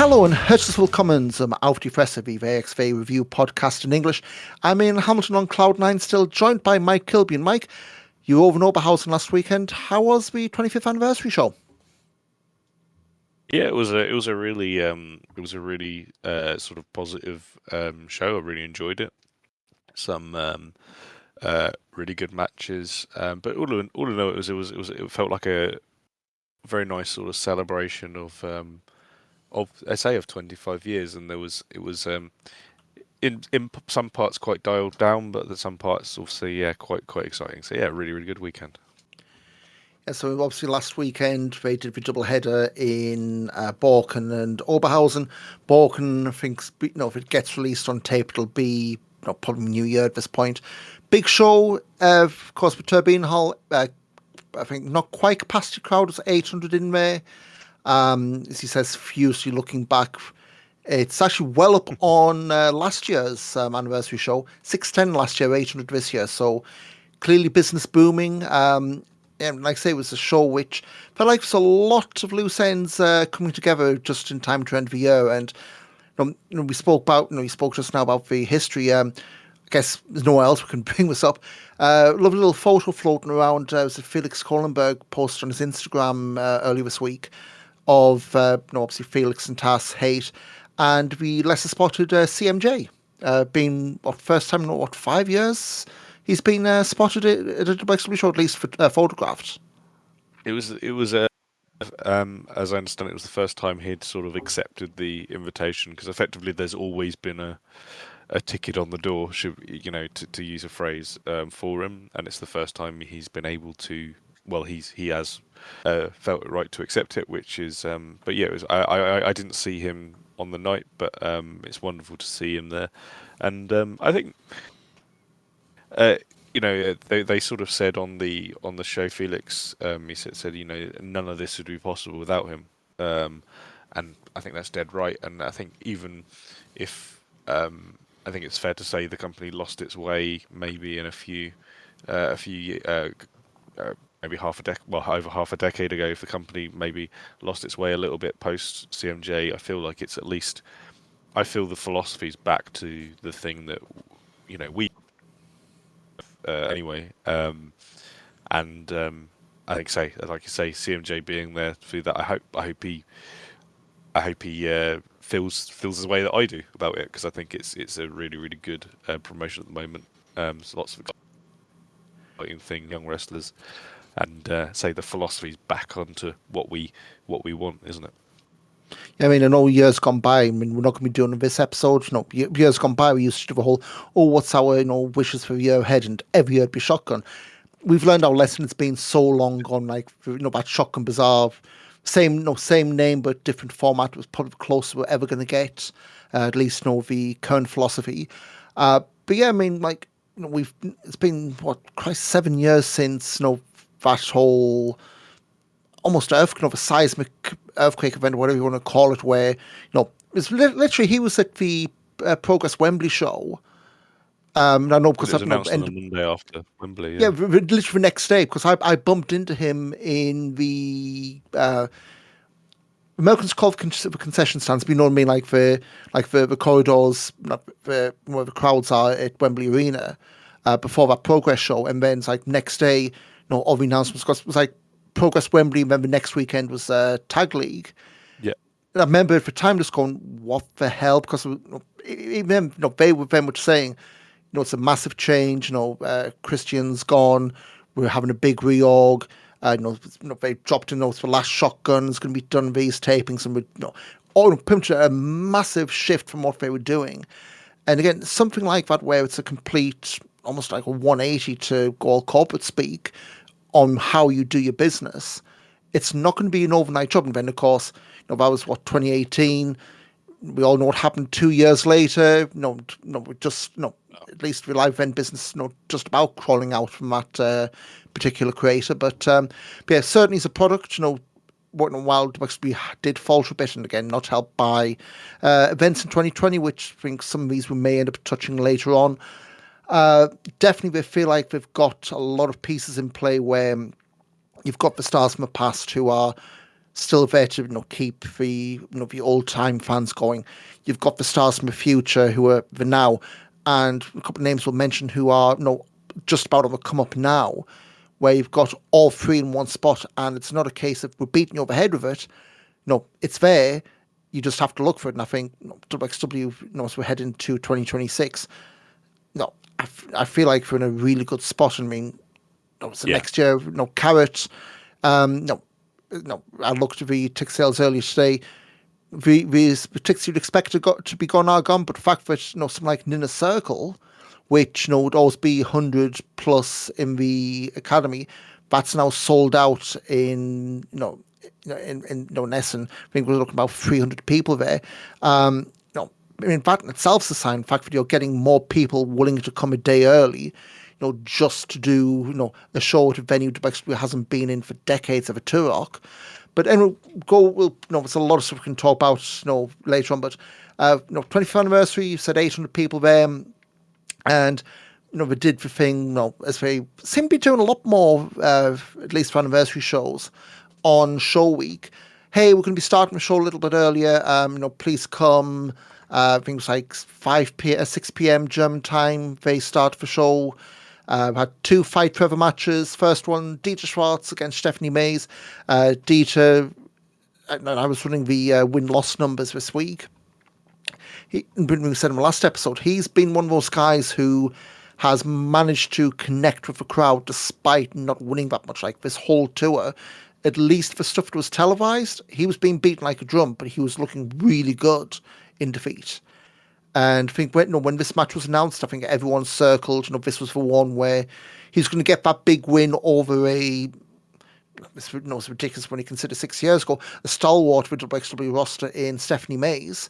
Hallo und herzlich willkommen zum Auf Die Fresse wXw Review Podcast in English. I'm in Hamilton on Cloud9, still joined by Mike Kilby. And Mike, you were over in Oberhausen last weekend. How was the 25th anniversary show? Yeah, it was a really sort of positive show. I really enjoyed it. Some really good matches, but all in all, it felt like a very nice sort of celebration of I say of 25 years, and it was in some parts quite dialed down, but at some parts also quite exciting. So yeah, really good weekend. Yeah, so obviously last weekend they did the double header in Borken and Oberhausen. Borken, I think, if it gets released on tape, it'll be probably New Year at this point. Big show, of course, with Turbine Hall. I think not quite capacity crowd, was 800 in there. As he says, fiercely looking back, it's actually well up on last year's anniversary show. 610 last year, 800 this year. So clearly business booming. And like I say, it was a show which felt like there's a lot of loose ends coming together just in time to end the year. And we spoke just now about the history. I guess there's nowhere else we can bring this up. Lovely little photo floating around. It was a Felix Kohlenberg posted on his Instagram earlier this week of obviously Felix and Tass hate, and the lesser spotted CMJ being first time in 5 years he's been spotted at a WXW show, at least for photographed. It was as I understand it, was the first time he'd sort of accepted the invitation because effectively there's always been a ticket on the door, to use a phrase, for him, and it's the first time he's been able to. Well, he has felt it right to accept it, which is. But yeah, I didn't see him on the night, but it's wonderful to see him there, and I think uh, they sort of said on the show, Felix, he said none of this would be possible without him, um, and I think that's dead right. And I think even if I think it's fair to say the company lost its way maybe in a few maybe over half a decade ago. If the company maybe lost its way a little bit post CMJ, I feel like it's at least I feel the philosophy's back to the thing that we anyway. And I think like you say, CMJ being there through that, I hope he feels the way that I do about it because I think it's a really good promotion at the moment. So lots of exciting thing, young wrestlers, and say the philosophy's back onto what we want, isn't it? I mean, I know years gone by. I mean, we're not going to be doing this episode. Years gone by, we used to do the whole, what's our wishes for the year ahead, and every year it'd be shotgun. We've learned our lesson. It's been so long gone, like about Shotgun Bazaar, same name but different format. It was probably the closest we're ever going to get, at least the current philosophy. But yeah, I mean, like it's been what Christ 7 years since that whole almost earthquake of a seismic earthquake event, whatever you want to call it, where it's literally he was at the Progress Wembley show. I know It because was I've announced on the Monday after Wembley. yeah, Yeah. literally the next day, because I bumped into him in the Americans call the concession stands, but you know what I mean, like the corridors, not where the crowds are at Wembley Arena, before that Progress show, and then it's like next day, all the announcements, because it was like Progress Wembley, and then the next weekend was Tag League. Yeah. And I remember at the time just going, what the hell? Because even them, they were very much saying, it's a massive change. Christian's gone. We're having a big reorg. They dropped in those the last shotguns going to be done these tapings, and we, all pretty much a massive shift from what they were doing. And again, something like that where it's a complete, almost like a 180 to go all corporate speak on how you do your business. It's not going to be an overnight job. And then, of course, that was 2018. We all know what happened 2 years later. At least the live event business, just about crawling out from that particular creator. But yeah, certainly as a product, while we did falter a bit, and again, not helped by events in 2020, which I think some of these we may end up touching later on. Definitely, they feel like they've got a lot of pieces in play where you've got the stars from the past who are still there to keep the old time fans going. You've got the stars from the future who are the now, and a couple of names we'll mention who are just about on the come up now, where you've got all three in one spot, and it's not a case of we're beating you over the head with it. No, it's there. You just have to look for it. And I think wXw, as we head into 2026, no, I feel like we're in a really good spot. I mean, so Yeah. next year, Carrot, no, I looked at the tick sales earlier today. The ticks you'd expect to be gone are gone, but the fact that something like Nina Circle, which would always be 100 plus in the academy, that's now sold out in in Essen. I think we're looking about 300 people there. I mean, that in itself is a sign, the fact that you're getting more people willing to come a day early, just to do, a show at a venue that basically hasn't been in for decades of a Turok. But anyway, there's a lot of stuff we can talk about, later on. But, 25th anniversary, you said 800 people there. And, they did the thing, as they seem to be doing a lot more, at least for anniversary shows, on show week. Hey, we're going to be starting the show a little bit earlier. Please come. Things like 6 p.m. German time. They start the show. Had two Fight Forever matches. First one, Dieter Schwartz against Stephanie Mays. Dieter, I was running the win-loss numbers this week. We said in the last episode, he's been one of those guys who has managed to connect with the crowd despite not winning that much. Like this whole tour, at least for stuff that was televised, he was being beaten like a drum, but he was looking really good in defeat. And I think when this match was announced, I think everyone circled. This was the one where he's going to get that big win over it's ridiculous when you consider 6 years ago, a stalwart with the WXW roster in Stephanie Mays.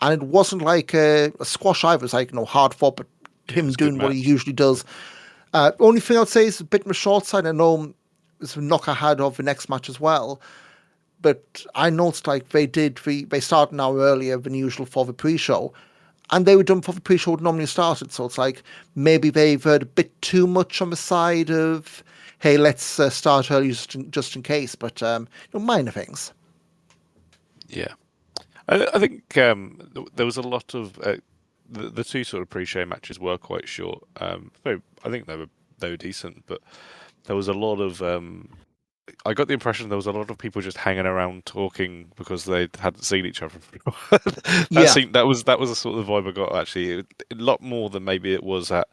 And it wasn't like a squash either. It was like, hard fought, but Yeah, it him was a good doing what he match. usually does. Only thing I'd say is a bit on the short side. I know there's a knock ahead of the next match as well. But I noticed like they started an hour earlier than usual for the pre-show. And they were done for the pre-show would normally started. So it's like maybe they've heard a bit too much on the side of, hey, let's start early just in case. But, minor things. Yeah. I think there was a lot of the two sort of pre-show matches were quite short. I think they were decent, but there was a lot of. I got the impression there was a lot of people just hanging around talking because they hadn't seen each other. Yeah. That was a sort of vibe I got actually. A lot more than maybe it was at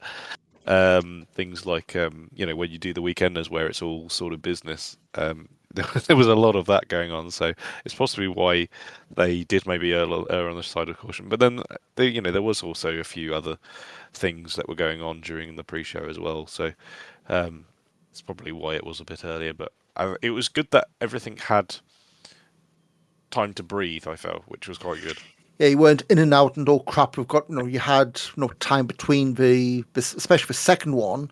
things like when you do the weekenders where it's all sort of business. There was a lot of that going on, so it's possibly why they did maybe err on the side of caution. But then there was also a few other things that were going on during the pre-show as well, so it's probably why it was a bit earlier. But it was good that everything had time to breathe. I felt, which was quite good. Yeah, you weren't in and out and oh crap. We've got you had time between especially the second one,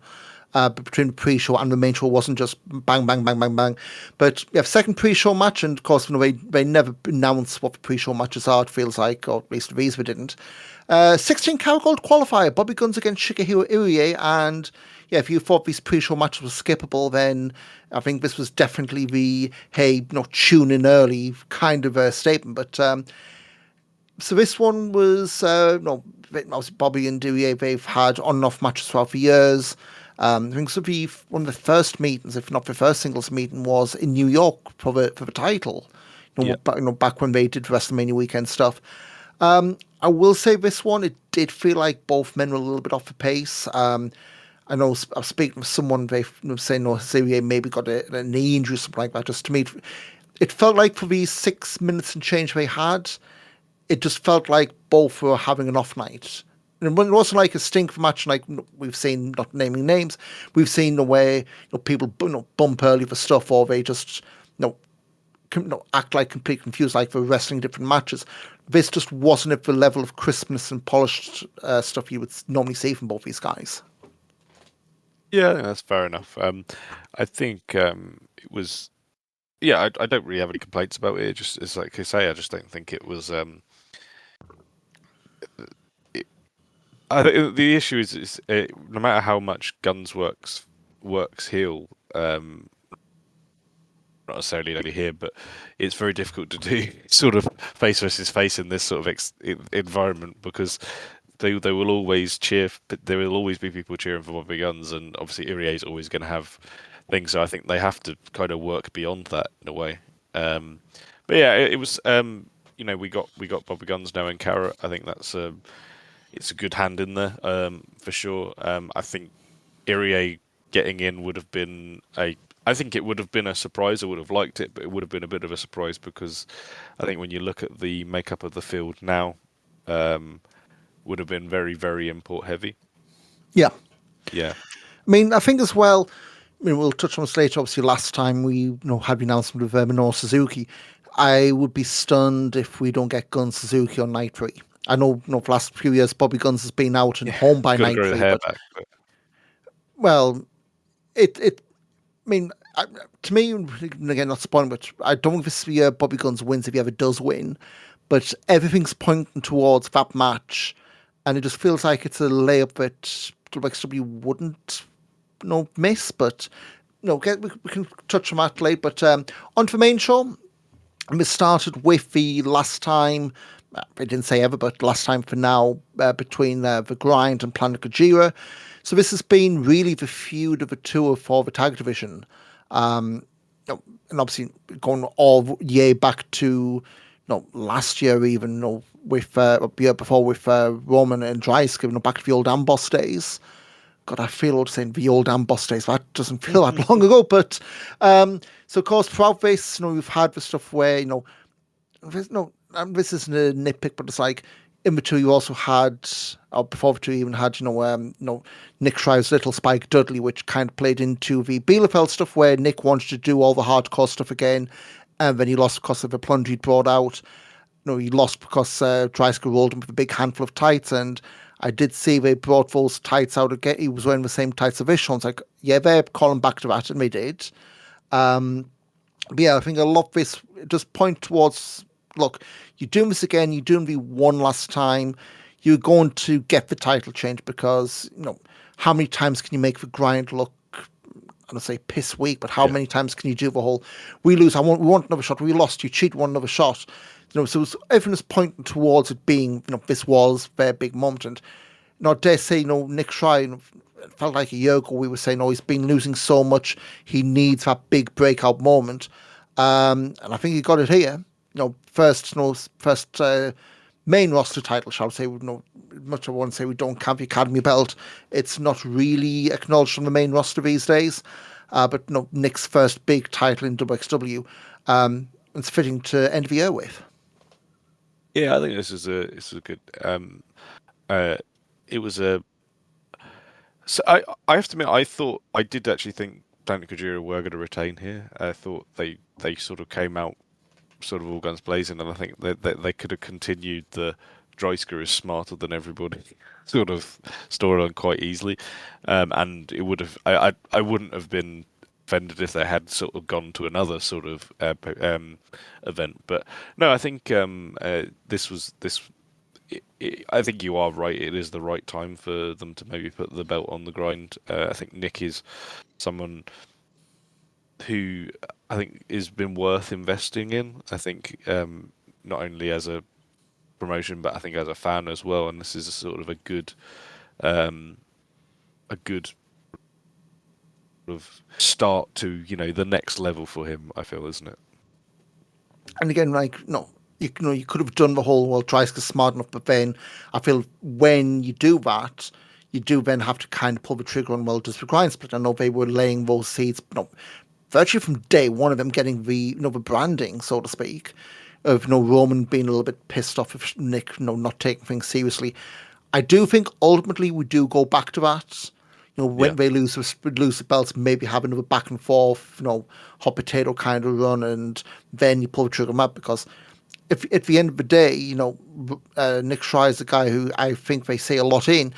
but between the pre-show and the main show wasn't just bang bang bang bang bang. But you have second pre-show match, and of course they never announce what the pre-show matches are. It feels like, or at least these we didn't. 16 karat gold qualifier, Bobby Guns against Shigehiro Irie, and yeah, if you thought these pre-show matches were skippable, then I think this was definitely the hey, tune in early kind of a statement. But so this one was, obviously Bobby and Dewey, they've had on and off matches throughout the years. I think one of the first meetings, if not the first singles meeting, was in New York for the title. Yeah. Back when they did WrestleMania weekend stuff. I will say this one, it did feel like both men were a little bit off the pace. I know I was speaking with someone, they were saying, Serie maybe got a knee injury or something like that. Just to me, it felt like for these 6 minutes and change they had, it just felt like both were having an off night. And it wasn't like a stink match like we've seen, not naming names, we've seen the way people bump early for stuff, or they just act like complete confused, like they're wrestling different matches. This just wasn't at the level of crispness and polished stuff you would normally see from both these guys. Yeah, that's fair enough. I think it was. Yeah, I don't really have any complaints about it. It's like I say, I just don't think it was. The issue is no matter how much Guns works heel, not necessarily only here, but it's very difficult to do sort of face versus face in this sort of environment because they will always cheer. There will always be people cheering for Bobby Guns, and obviously Irie is always going to have things. So I think they have to kind of work beyond that in a way. Um, but yeah, it was. We got Bobby Guns now and Carrot. I think that's it's a good hand in there for sure. I think Irie getting in would have been a. I think it would have been a surprise. I would have liked it, but it would have been a bit of a surprise because I think when you look at the makeup of the field now, um, would have been very, very import heavy. Yeah. Yeah, I mean, I think as well, I mean, we'll touch on this later. Obviously, last time we had the announcement of Minoru Suzuki, I would be stunned if we don't get Gun Suzuki on night three. I know, for the last few years, Bobby Guns has been out and yeah. home by Got to night grow the three, hair but back. But well, it I mean, to me, and again, not spoiling, but I don't think this year Bobby Guns wins if he ever does win. But everything's pointing towards that match, and it just feels like it's a layup that WXW wouldn't, miss. But we can touch on that later. But on to the main show, we started with the last time. I didn't say ever, but last time for now between the Grind and Planet Gojira. So this has been really the feud of the two for the tag division, um, and obviously going all year back to last year even with the year before with Roman and Dreisker, back to the old Amboss days. God, I feel old saying the old Amboss days. That doesn't feel that long ago. But so of course throughout this, we've had the stuff where this isn't a nitpick, but it's like in the two you also had, or before the two you even had, Nick Shrive's Little Spike Dudley, which kind of played into the Bielefeld stuff where Nick wanted to do all the hardcore stuff again, and then he lost because of the plunge he'd brought out. He lost because Dreisker rolled him with a big handful of tights, and I did see they brought those tights out again. He was wearing the same tights of Ish. I was like, yeah, they're calling back to that, and they did. But yeah, I think a lot of this just point towards, look, you're doing this again, you're doing the one last time, you're going to get the title change because, how many times can you make the Grind look, I don't say piss weak, but how yeah, many times can you do the whole, we lose, we want another shot, we lost, you cheat, one another shot. So everything is pointing towards it being, this was their big moment. And, I dare say, Nick Shrine, it felt like a year ago we were saying, he's been losing so much, he needs that big breakout moment. And I think he got it here. First main roster title, shall I say. Much I want to say we don't have the Academy belt. It's not really acknowledged on the main roster these days. But Nick's first big title in WXW. It's fitting to end the year with. yeah. I think this is a good. Uh, it was a. So I have to admit, I did actually think Planet Kojira were going to retain here. I thought they sort of came out sort of all guns blazing, and I think they could have continued the Dreisker is smarter than everybody sort of storyline quite easily, and it would have I wouldn't have been offended if they had sort of gone to another sort of event, but no, I think this was this. I think you are right. It is the right time for them to maybe put the belt on the Grind. I think Nick is someone who I think has been worth investing in. I think not only as a promotion, but I think as a fan as well. And this is a sort of um, a good sort of start to the next level for him. I feel, isn't it? And again, like, no, you could have done the whole, well, Dreiser's smart enough, but then I feel when you do that, you do then have to kind of pull the trigger on, well, does the Grind split? I know they were laying those seeds, virtually from day one of them getting the branding, so to speak, of Roman being a little bit pissed off with Nick, not taking things seriously. I do think ultimately we do go back to that. Yeah, When they lose the belts, maybe have another back and forth, hot potato kind of run, and then you pull the trigger on that. Because if at the end of the day, Nick Schreier is a guy who I think they say a lot in.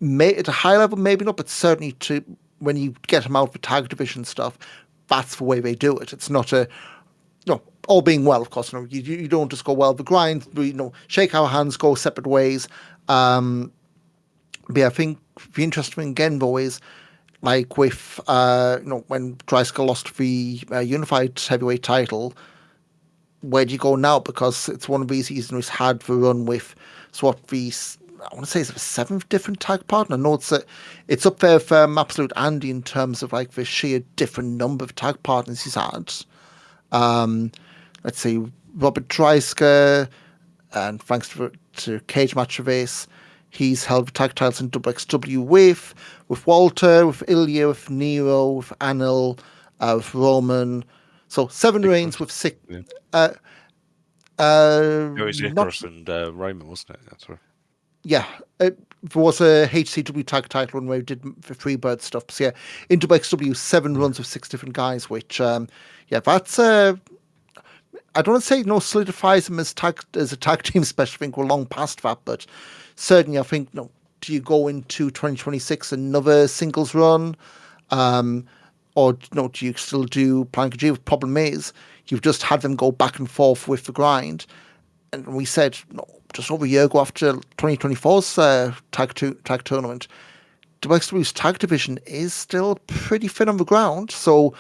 At a high level, maybe not, but certainly to when you get him out for tag division stuff, that's the way they do it. It's not a all being well, of course. You don't just go, well, the Grind, shake our hands, go separate ways. But yeah, I think the interesting thing again though is like with when Dreisker lost the unified heavyweight title, where do you go now? Because it's one of these seasons he's had the run with I want to say it's a seventh different tag partner. No, it's up there with Absolute Andy in terms of like the sheer different number of tag partners he's had. Um, let's see, Robert Dreisker, and thanks to Cage Match Race, he's held the tag titles in wXw with Walter, with Ilya, with Nero, with Anil, with Roman. So 7 reigns Icarus. with 6. Yeah. Uh, It was not Icarus and Roman, wasn't it? That's right. Yeah, there was a HCW tag title one where we did the Freebird stuff. So yeah, in WXW, 7 runs with 6 different guys, which that's I don't want to say solidifies him as a tag team special. I think we're long past that, but certainly I think do you go into 2026 another singles run, or do you still do Plank G? The problem is you've just had them go back and forth with the grind, and we said just over a year ago after 2024's tag tournament, WXW's tag division is still pretty thin on the ground. So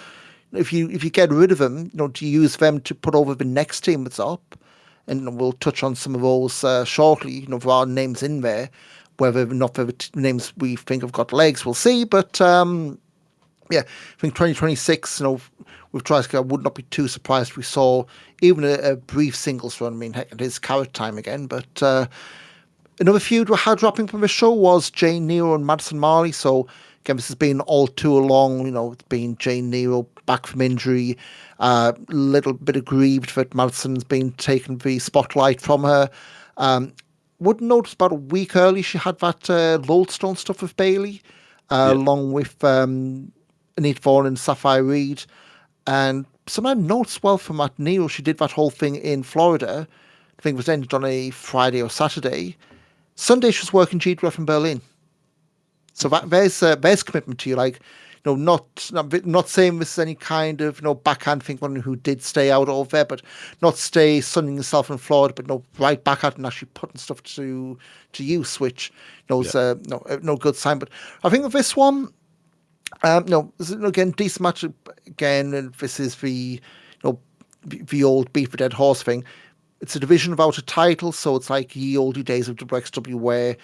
if you get rid of them, do you use them to put over the next team that's up? And we'll touch on some of those shortly. There are names in there, whether or not the names we think have got legs, we'll see. But yeah, I think 2026, with Dreisker, I would not be too surprised if we saw even a brief singles run. I mean, heck, it is carrot time again. But another feud we had dropping from the show was Jay Nero and Madison Marley. So again, this has been all too long. It's been Jay Nero back from injury, little bit aggrieved that Madison's been taking the spotlight from her. Would notice about a week early she had that Lodestone stuff with Bailey, along with Anita Vaughan and Sapphire Reed. And some I notes well from that Nero, she did that whole thing in Florida. I think it was ended on a Friday or Saturday. Sunday she was working GWF in Berlin. So there's commitment to you, like not saying this is any kind of backhand thing. One who did stay out over there, but not stay sunning yourself in Florida, but right back out and actually putting stuff to use, which is no good sign. But I think with this one, again, decent match again, and this is the old beat for dead horse thing. It's a division without a title, so it's like ye olde days of WXW where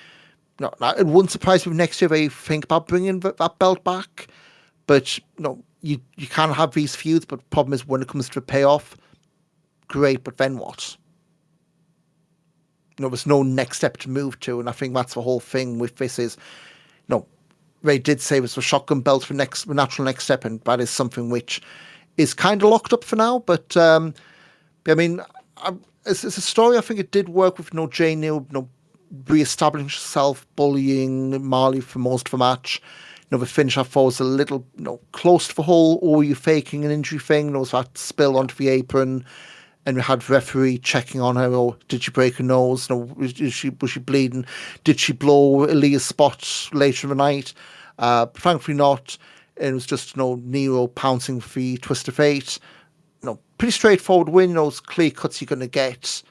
it wouldn't surprise me if next year they think about bringing that belt back. But you can have these feuds, but the problem is when it comes to the payoff, great, but then what? There's no next step to move to, and I think that's the whole thing with this is, they did say it was a shotgun belt for the natural next step, and that is something which is kind of locked up for now. But I mean, it's a story. I think it did work with Jay Neal, re-establishing herself, bullying Marley for most of the match. The finish I thought was a little close to the whole "are you faking an injury" thing. There was that spill onto the apron, and we had the referee checking on her. Oh, did she break her nose? Was she bleeding? Did she blow Aaliyah's spot later in the night? Thankfully not. It was just Nero pouncing for the twist of fate. Pretty straightforward win. Those clear cuts you're going to get.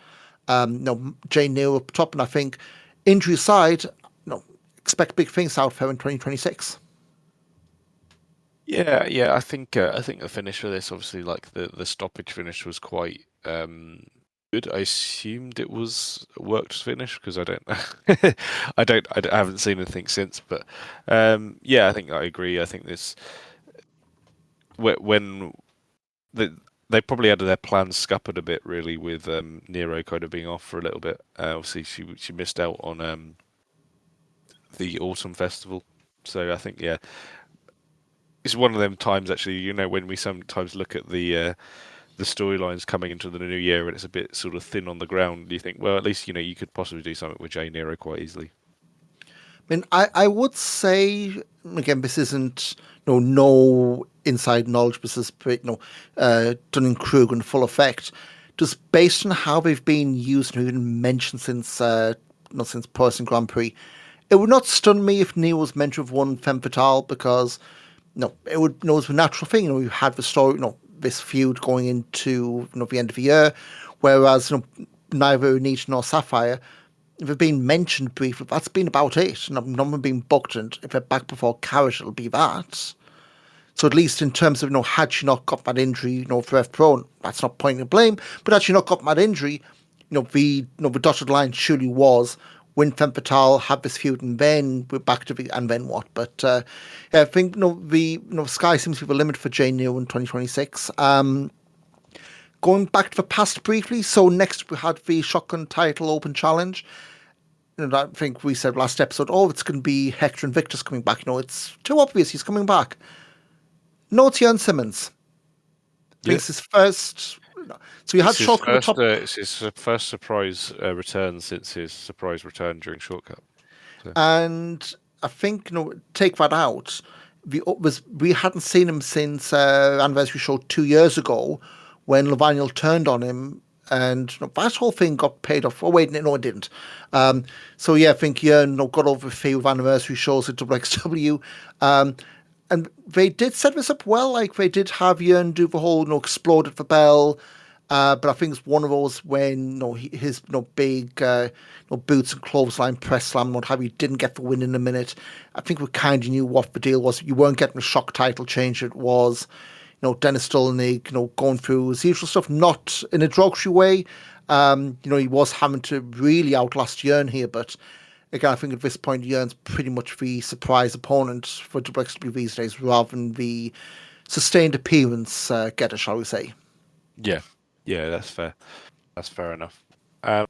Jay Nero up top, and I think injury aside, expect big things out of her in 2026. Yeah. I think the finish for this, obviously, like the stoppage finish was quite good. I assumed it was a worked finish because I don't know. I haven't seen anything since, but yeah, I think I agree. I think this when they probably had their plans scuppered a bit, really, with Nero kind of being off for a little bit. Obviously, she missed out on the autumn festival, so I think it's one of them times actually. When we sometimes look at the storylines coming into the new year and it's a bit sort of thin on the ground, you think, well, at least you could possibly do something with Jay Nero quite easily. I mean, I would say again, this isn't no inside knowledge. This is Dunning Kruger in full effect. Just based on how they've been used and even mentioned since not since Person Grand Prix, it would not stun me if Neil was meant to have won Femme Fatale because it would it was a natural thing. We've had the story, this feud going into the end of the year, whereas neither Anita nor Sapphire they've been mentioned briefly. That's been about it. None of them been booked, and if they're back before Carrot, it'll be that. So at least in terms of, had she not got that injury, for F-Pro, that's not pointing blame, but had she not got that injury, the dotted line surely was win Femme Fatale, have this feud, and then we're back to and then what? But yeah, I think, the sky seems to be the limit for Jane New in 2026. Going back to the past briefly, so next we had the Shotgun title open challenge. And I think we said last episode, it's going to be Hector Invictus coming back. It's too obvious he's coming back. No, it's Jan Simmons. I think it's his first. So you had Shotgun at the top. It's his first surprise return since his surprise return during Shortcut. So. And I think, take that out. We hadn't seen him since anniversary show 2 years ago when Levaniel turned on him, and that whole thing got paid off. Oh wait, no, it didn't. So yeah, I think Jörn got over a few of anniversary shows at wXw. And they did set this up well. Like, they did have Jörn do the whole, explode at the bell. But I think it's one of those when, his, big, boots and clothesline press slam, what have you, didn't get the win in a minute. I think we kind of knew what the deal was. You weren't getting a shock title change. It was, Dennis Stolnig, going through his usual stuff, not in a derogatory way. He was having to really outlast Jörn here, but again, I think at this point, Jörn's pretty much the surprise opponent for WXW these days, rather than the sustained appearance getter, shall we say. Yeah, that's fair. That's fair enough. Yeah,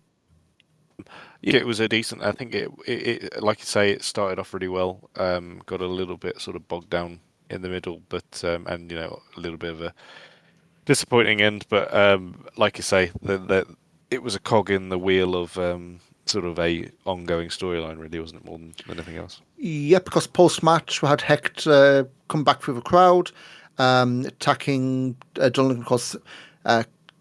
it was a decent. I think it like you say, it started off really well. Got a little bit sort of bogged down in the middle, but and a little bit of a disappointing end. But like you say, it was a cog in the wheel of sort of a ongoing storyline, really, wasn't it, more than anything else? Yeah, because post-match we had Hecht come back through the crowd, attacking Dunlop, because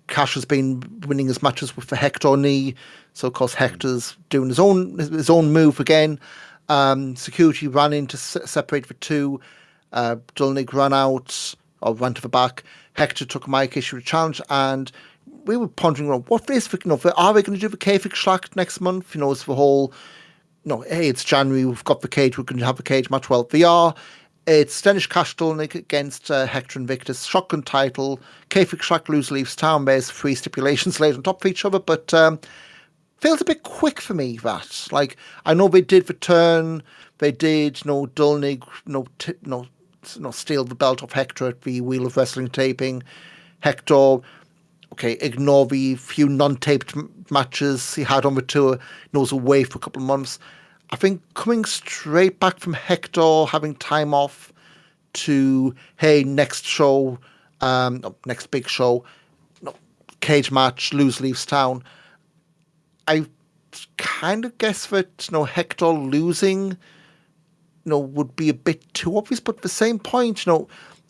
Cash has been winning his matches with the Hector knee, so of course Hector's doing his own move again. Security ran in to separate the two. Dulnig ran out, or ran to the back. Hector took Mike issue to challenge, and we were pondering, what is, are they going to do the Kayfik Schlacht next month? It's the whole, hey, it's January, we've got the cage, we're going to have the cage match. Well, they are. It's Danish Cash Dolnik against Hector Invictus, shotgun title. Kayfik Schlacht lose leaves town. There's 3 stipulations laid on top of each other, but feels a bit quick for me, that. Like, I know they did the turn, they did, Dolnik, steal the belt off Hector at the Wheel of Wrestling taping. Hector, okay, ignore the few non-taped matches he had on the tour, was away for a couple of months. I think coming straight back from Hector, having time off, to, hey, next show, next big show, cage match, lose leaves town. I kind of guess that, Hector losing, would be a bit too obvious, but at the same point,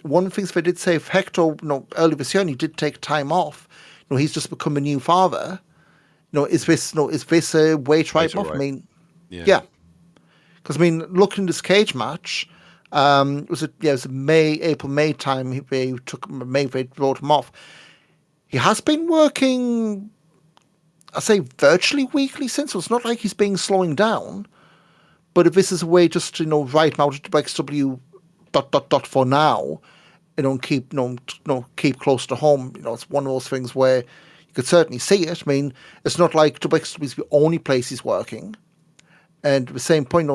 one of the things they did say, if Hector, earlier this year, and he did take time off, he's just become a new father. Is this a way to write him off? Right. I mean, yeah. Because, looking at this cage match, it was a April-May time. They wrote him off. He has been working, I say, virtually weekly since, so it's not like he's been slowing down. But if this is a way just to, write him out at WXW ... for now, keep keep close to home. It's one of those things where you could certainly see it. It's not like WXW is the only place he's working. And at the same point,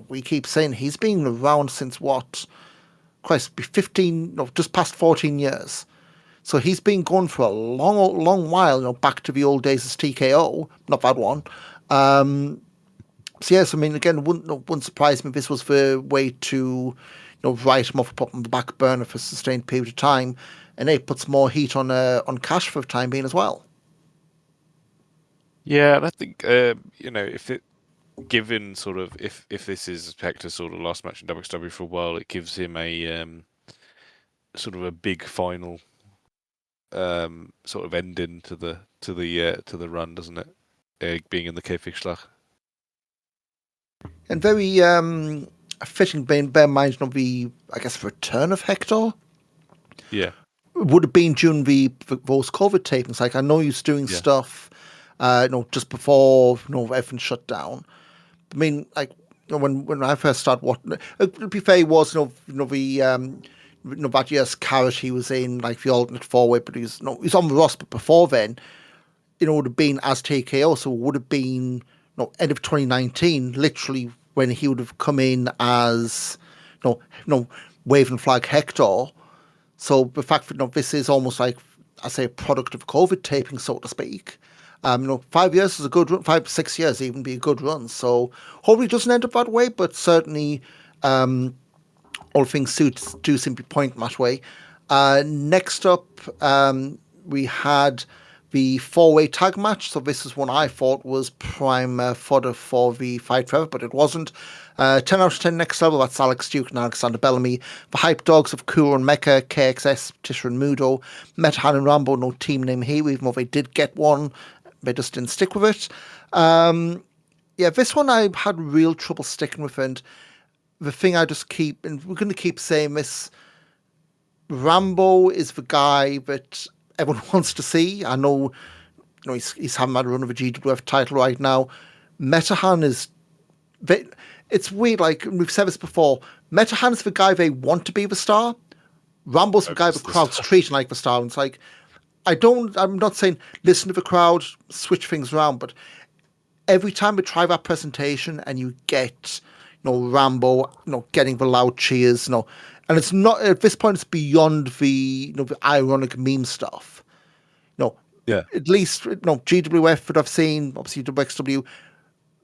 we keep saying he's been around since what? Christ, 15, just past 14 years. So he's been going for a long, long while, back to the old days as TKO, not that one. So yes, again, wouldn't surprise me if this was the way to, write him off, put him on the back burner for a sustained period of time, and it puts more heat on Cash for the time being as well. Yeah, and I think if it given sort of if this is Hector's sort of last match in WXW for a while, it gives him a sort of a big final sort of ending to the run, doesn't it? Being in the Kayfik Schlacht. And very fitting, bear in mind of the, I guess, return of Hector. Yeah. Would have been during those COVID tapings. Like, I know he's doing stuff just before everything shut down. I mean, like when I first started watching, to be fair, he was that year's Carrot he was in, like the alternate four-way, but he's on the roster. But before then, it would have been as TKO, so it would have been end of 2019, literally when he would have come in as waving flag Hector. So the fact that this is almost like I say a product of COVID taping, so to speak. 5 years is a good run. 5, 6 years even be a good run. So hopefully it doesn't end up that way, but certainly all things do seem to be pointing that way. Next up, we had the four-way tag match. So this is one I thought was prime fodder for the fight forever, but it wasn't. 10 out of 10 next level, that's Alex Duke and Alexander Bellamy. The hype dogs of Kuro and Mecha, KXS, Tisha and Mudo, Metahan and Rambo, no team name here, even though they did get one, they just didn't stick with it. This one I had real trouble sticking with, and the thing I just keep, and we're going to keep saying this, Rambo is the guy that everyone wants to see. I know, he's having a run of a GWF title right now. Metahan is, it's weird, like we've said this before, Metahan is the guy they want to be the star. Rambo's the guy the crowd's treating like the star. And it's like, I'm not saying listen to the crowd, switch things around, but every time we try that presentation and you get, Rambo, getting the loud cheers, and it's not, at this point, it's beyond the, the ironic meme stuff. Yeah. At least, GWF that I've seen, obviously wXw,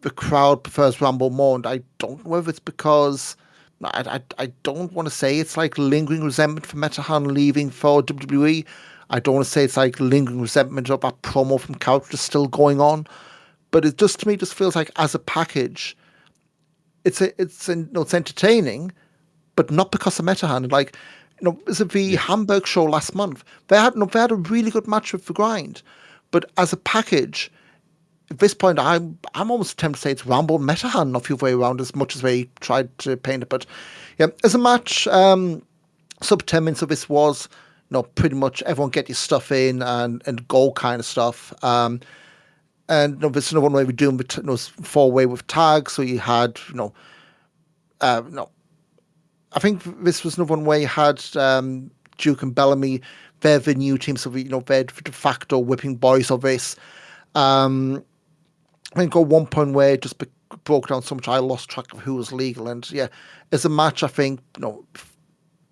the crowd prefers Rambo more, and I don't know whether it's because I don't want to say it's like lingering resentment for Metahan leaving for WWE. I don't want to say it's like lingering resentment of that promo from Couch just still going on, but it just to me just feels like as a package, it's entertaining, but not because of Metahan. Like, is it the Hamburg show last month? They had a really good match with the Grind, but as a package, at this point, I'm almost tempted to say it's Rambo and Metahan, not the other way around, as much as they tried to paint it. But yeah, as a match, sub 10 minutes of this was, pretty much everyone get your stuff in and go kind of stuff. And there's another one way we're doing four-way with tags. So you had, I think this was another one where you had Duke and Bellamy. They're the new team, so they're de facto whipping boys of this. I think at one point where it just broke down so much I lost track of who was legal. And yeah, as a match, I think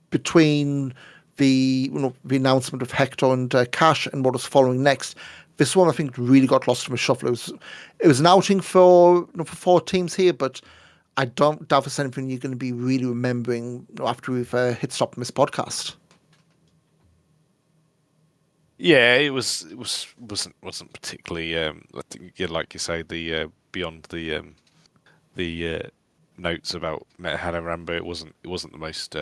between the the announcement of Hector and Cash and what was following next, this one I think really got lost in the shuffle. It was an outing for for four teams here, but I don't doubt there's anything you're going to be really remembering after we've hit stop on this podcast. Yeah, it wasn't particularly. I think, like you say, the beyond the notes about Metahan and Rambo, it wasn't the most.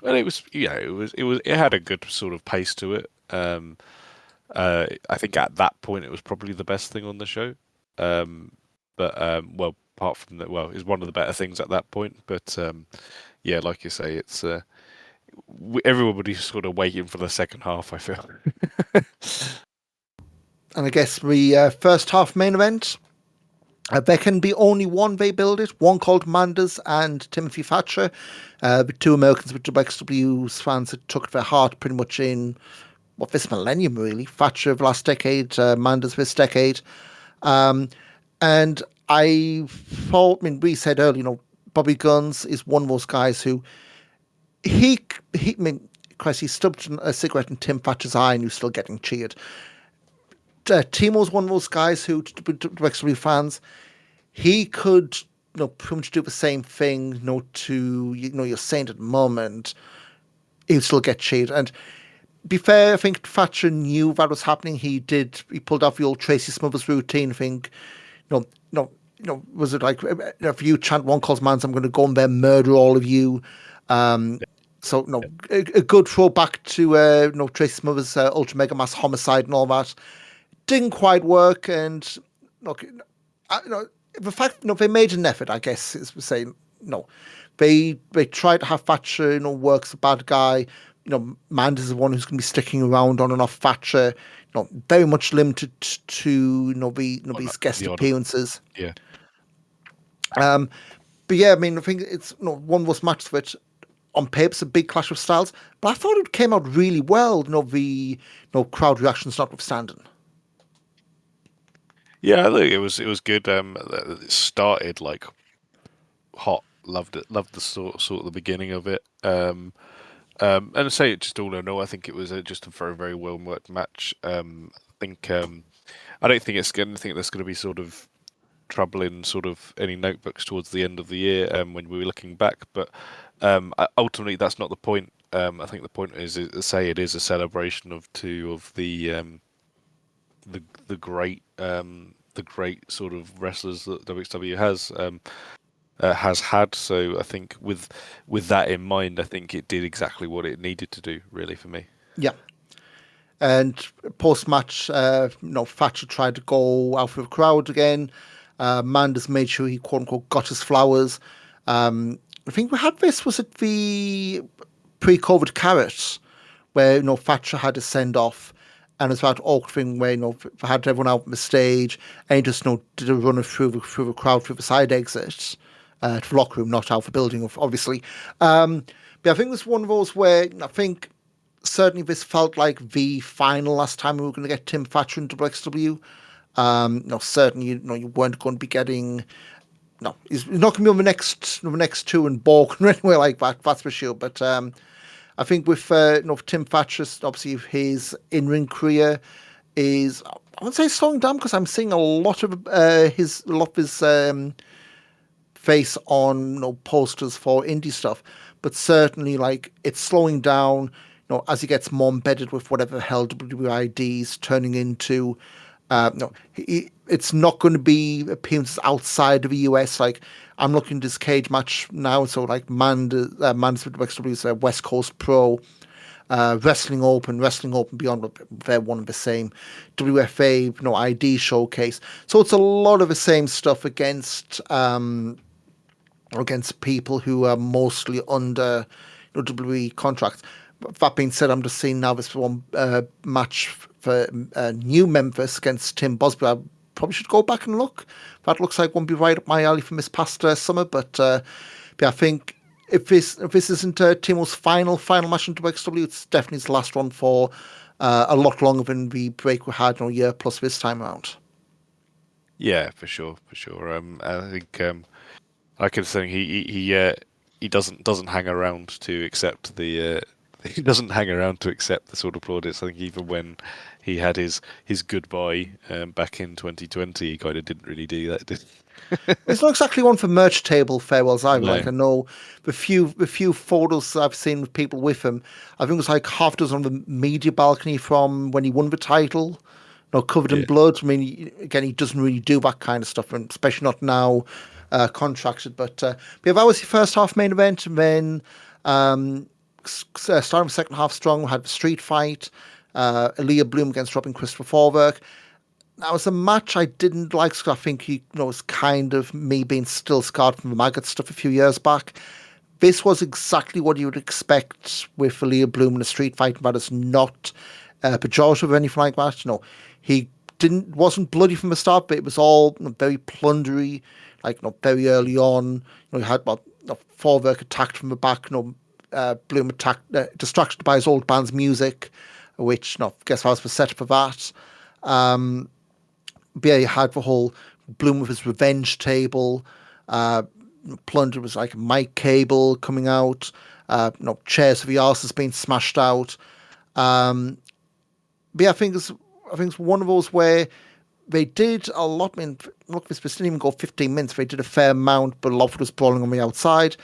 Well, it had a good sort of pace to it. I think at that point it was probably the best thing on the show. Well, apart from that, well, it's one of the better things at that point. But yeah, like you say, it's everybody's sort of waiting for the second half, I feel. And I guess the first half main event, there can be only one way build it, one called Manders and Timothy Thatcher, the two Americans with wXw fans that took their heart pretty much in this millennium, really. Thatcher of last decade, Manders this decade. And I thought, we said earlier, Bobby Guns is one of those guys who he stubbed a cigarette in Tim Thatcher's eye and he was still getting cheered. Timo's one of those guys who, to wXW fans, he could, pretty much do the same thing, to, you're saying at the moment, he would still get cheered. And be fair, I think Thatcher knew that was happening. He pulled off the old Tracy Smothers routine. I think, was it like, if you chant one calls mans, I'm going to go in there and murder all of you. So, a good throwback to, Tracy Smothers' Ultra Mega Mass Homicide and all that. Didn't quite work, and look, the fact they made an effort, I guess, is saying they tried to have Thatcher work as a bad guy. Mandas is the one who's going to be sticking around on and off Thatcher. Very much limited to these guest The odd, appearances. yeah. But yeah, I mean, I think it's one of those matches which on paper it's a big clash of styles, but I thought it came out really well. The crowd reactions notwithstanding. Yeah, I think it was good. It started like hot. Loved it. Loved the sort of the beginning of it. And to say it just all in all, I think it was just a very very well worked match. I think I don't think it's going to think there's going to be sort of trouble in sort of any notebooks towards the end of the year when we were looking back. But ultimately, that's not the point. I think the point is to say it is a celebration of two of the great sort of wrestlers that WXW has had. So I think with that in mind, I think it did exactly what it needed to do, really, for me. Yeah. And post match, Thatcher tried to go out for the crowd again. Mandas made sure he quote unquote got his flowers. I think we had this, was it the pre COVID carrot, where Thatcher had to send off, and it's that awkward thing where had everyone out on the stage, and he just did a runner through the crowd through the side exit to the locker room, not out the building, obviously. But I think it was one of those where I think certainly this felt like the final last time we were going to get Tim Thatcher into WXW. Certainly, you weren't going to be getting. No, he's not going to be on the next two in Borg or anywhere like that. That's for sure. But I think with Tim Thatcher, obviously his in-ring career is, I wouldn't say slowing down, because I'm seeing a lot of his face on posters for indie stuff, but certainly like it's slowing down. As he gets more embedded with whatever the hell WID's turning into. It's not going to be appearances outside of the US. Like I'm looking at this cage match now, so like Mandas with WXW's West Coast Pro, Wrestling Open Beyond, they're one of the same. WFA, ID showcase. So it's a lot of the same stuff against people who are mostly under WWE contracts. That being said, I'm just seeing now this one match for New Memphis against Tim Bosby. I probably should go back and look. That looks like won't be right up my alley from this past summer. But I think if this isn't Timo's final match in WXW, it's definitely his last one for a lot longer than the break we had, a year plus this time around. Yeah, for sure. I think like I was saying, he doesn't hang around to accept the he doesn't hang around to accept the sort of plaudits. I think even when he had his goodbye back in 2020, he kind of didn't really do that. It's not exactly one for merch table farewells either. No. Like I know the few photos I've seen with people with him, I think it was like half a dozen on the media balcony from when he won the title, covered in Yeah. blood. I mean, again, he doesn't really do that kind of stuff, and especially not now contracted. But yeah, that was the first half main event, and then starting the second half strong, we had the street fight, Blum against Robin Christopher Fohrwerk. That was a match I didn't like, because I think he was kind of me being still scarred from the maggot stuff a few years back. This was exactly what you would expect with Blum in a street fight. That is not pejorative or anything like that. He wasn't bloody from the start, but it was all very plundery, like very early on. He had Fohrwerk attacked from the back. Blum attacked, distracted by his old band's music, which guess I was the setup for that. But yeah, you had the whole Blum with his revenge table. Plunder was like a mic cable coming out. Chairs for the arses being smashed out. But yeah, I think it's one of those where they did a lot. I mean, look, this didn't even go 15 minutes. They did a fair amount, but a lot of it was brawling on the outside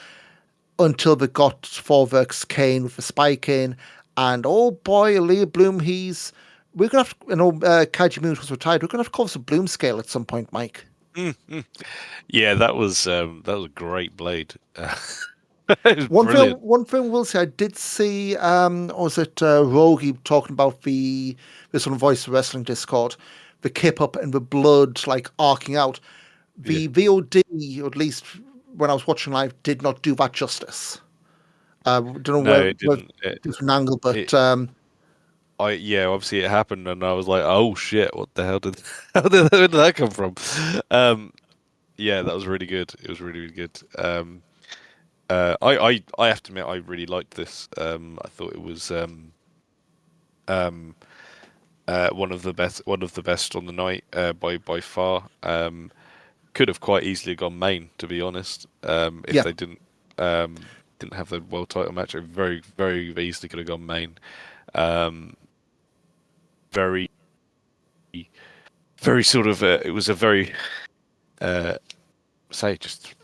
until they got Fohrwerk's cane with the spike in. And oh boy, Blum, we're going to have to, Kaiji Moon was retired. We're going to have to call this a Blum scale at some point, Mike. Yeah, that was a great blade. One thing we'll say, I did see, was it Rogi talking about this on Voice of Wrestling Discord, the kip up and the blood like arcing out. The VOD, or at least when I was watching live, did not do that justice. Don't know No, it where didn't. different angle, It but yeah, obviously it happened, and I was like, oh shit, what the hell did where did that come from? Um, yeah, that was really good. It was really, really good. I have to admit, I really liked this. I thought it was um, one of the best on the night by far. Could have quite easily gone main, to be honest. If yeah, they didn't have the world title match, it very easily could have gone main. Um, very very sort of it was a very uh, say just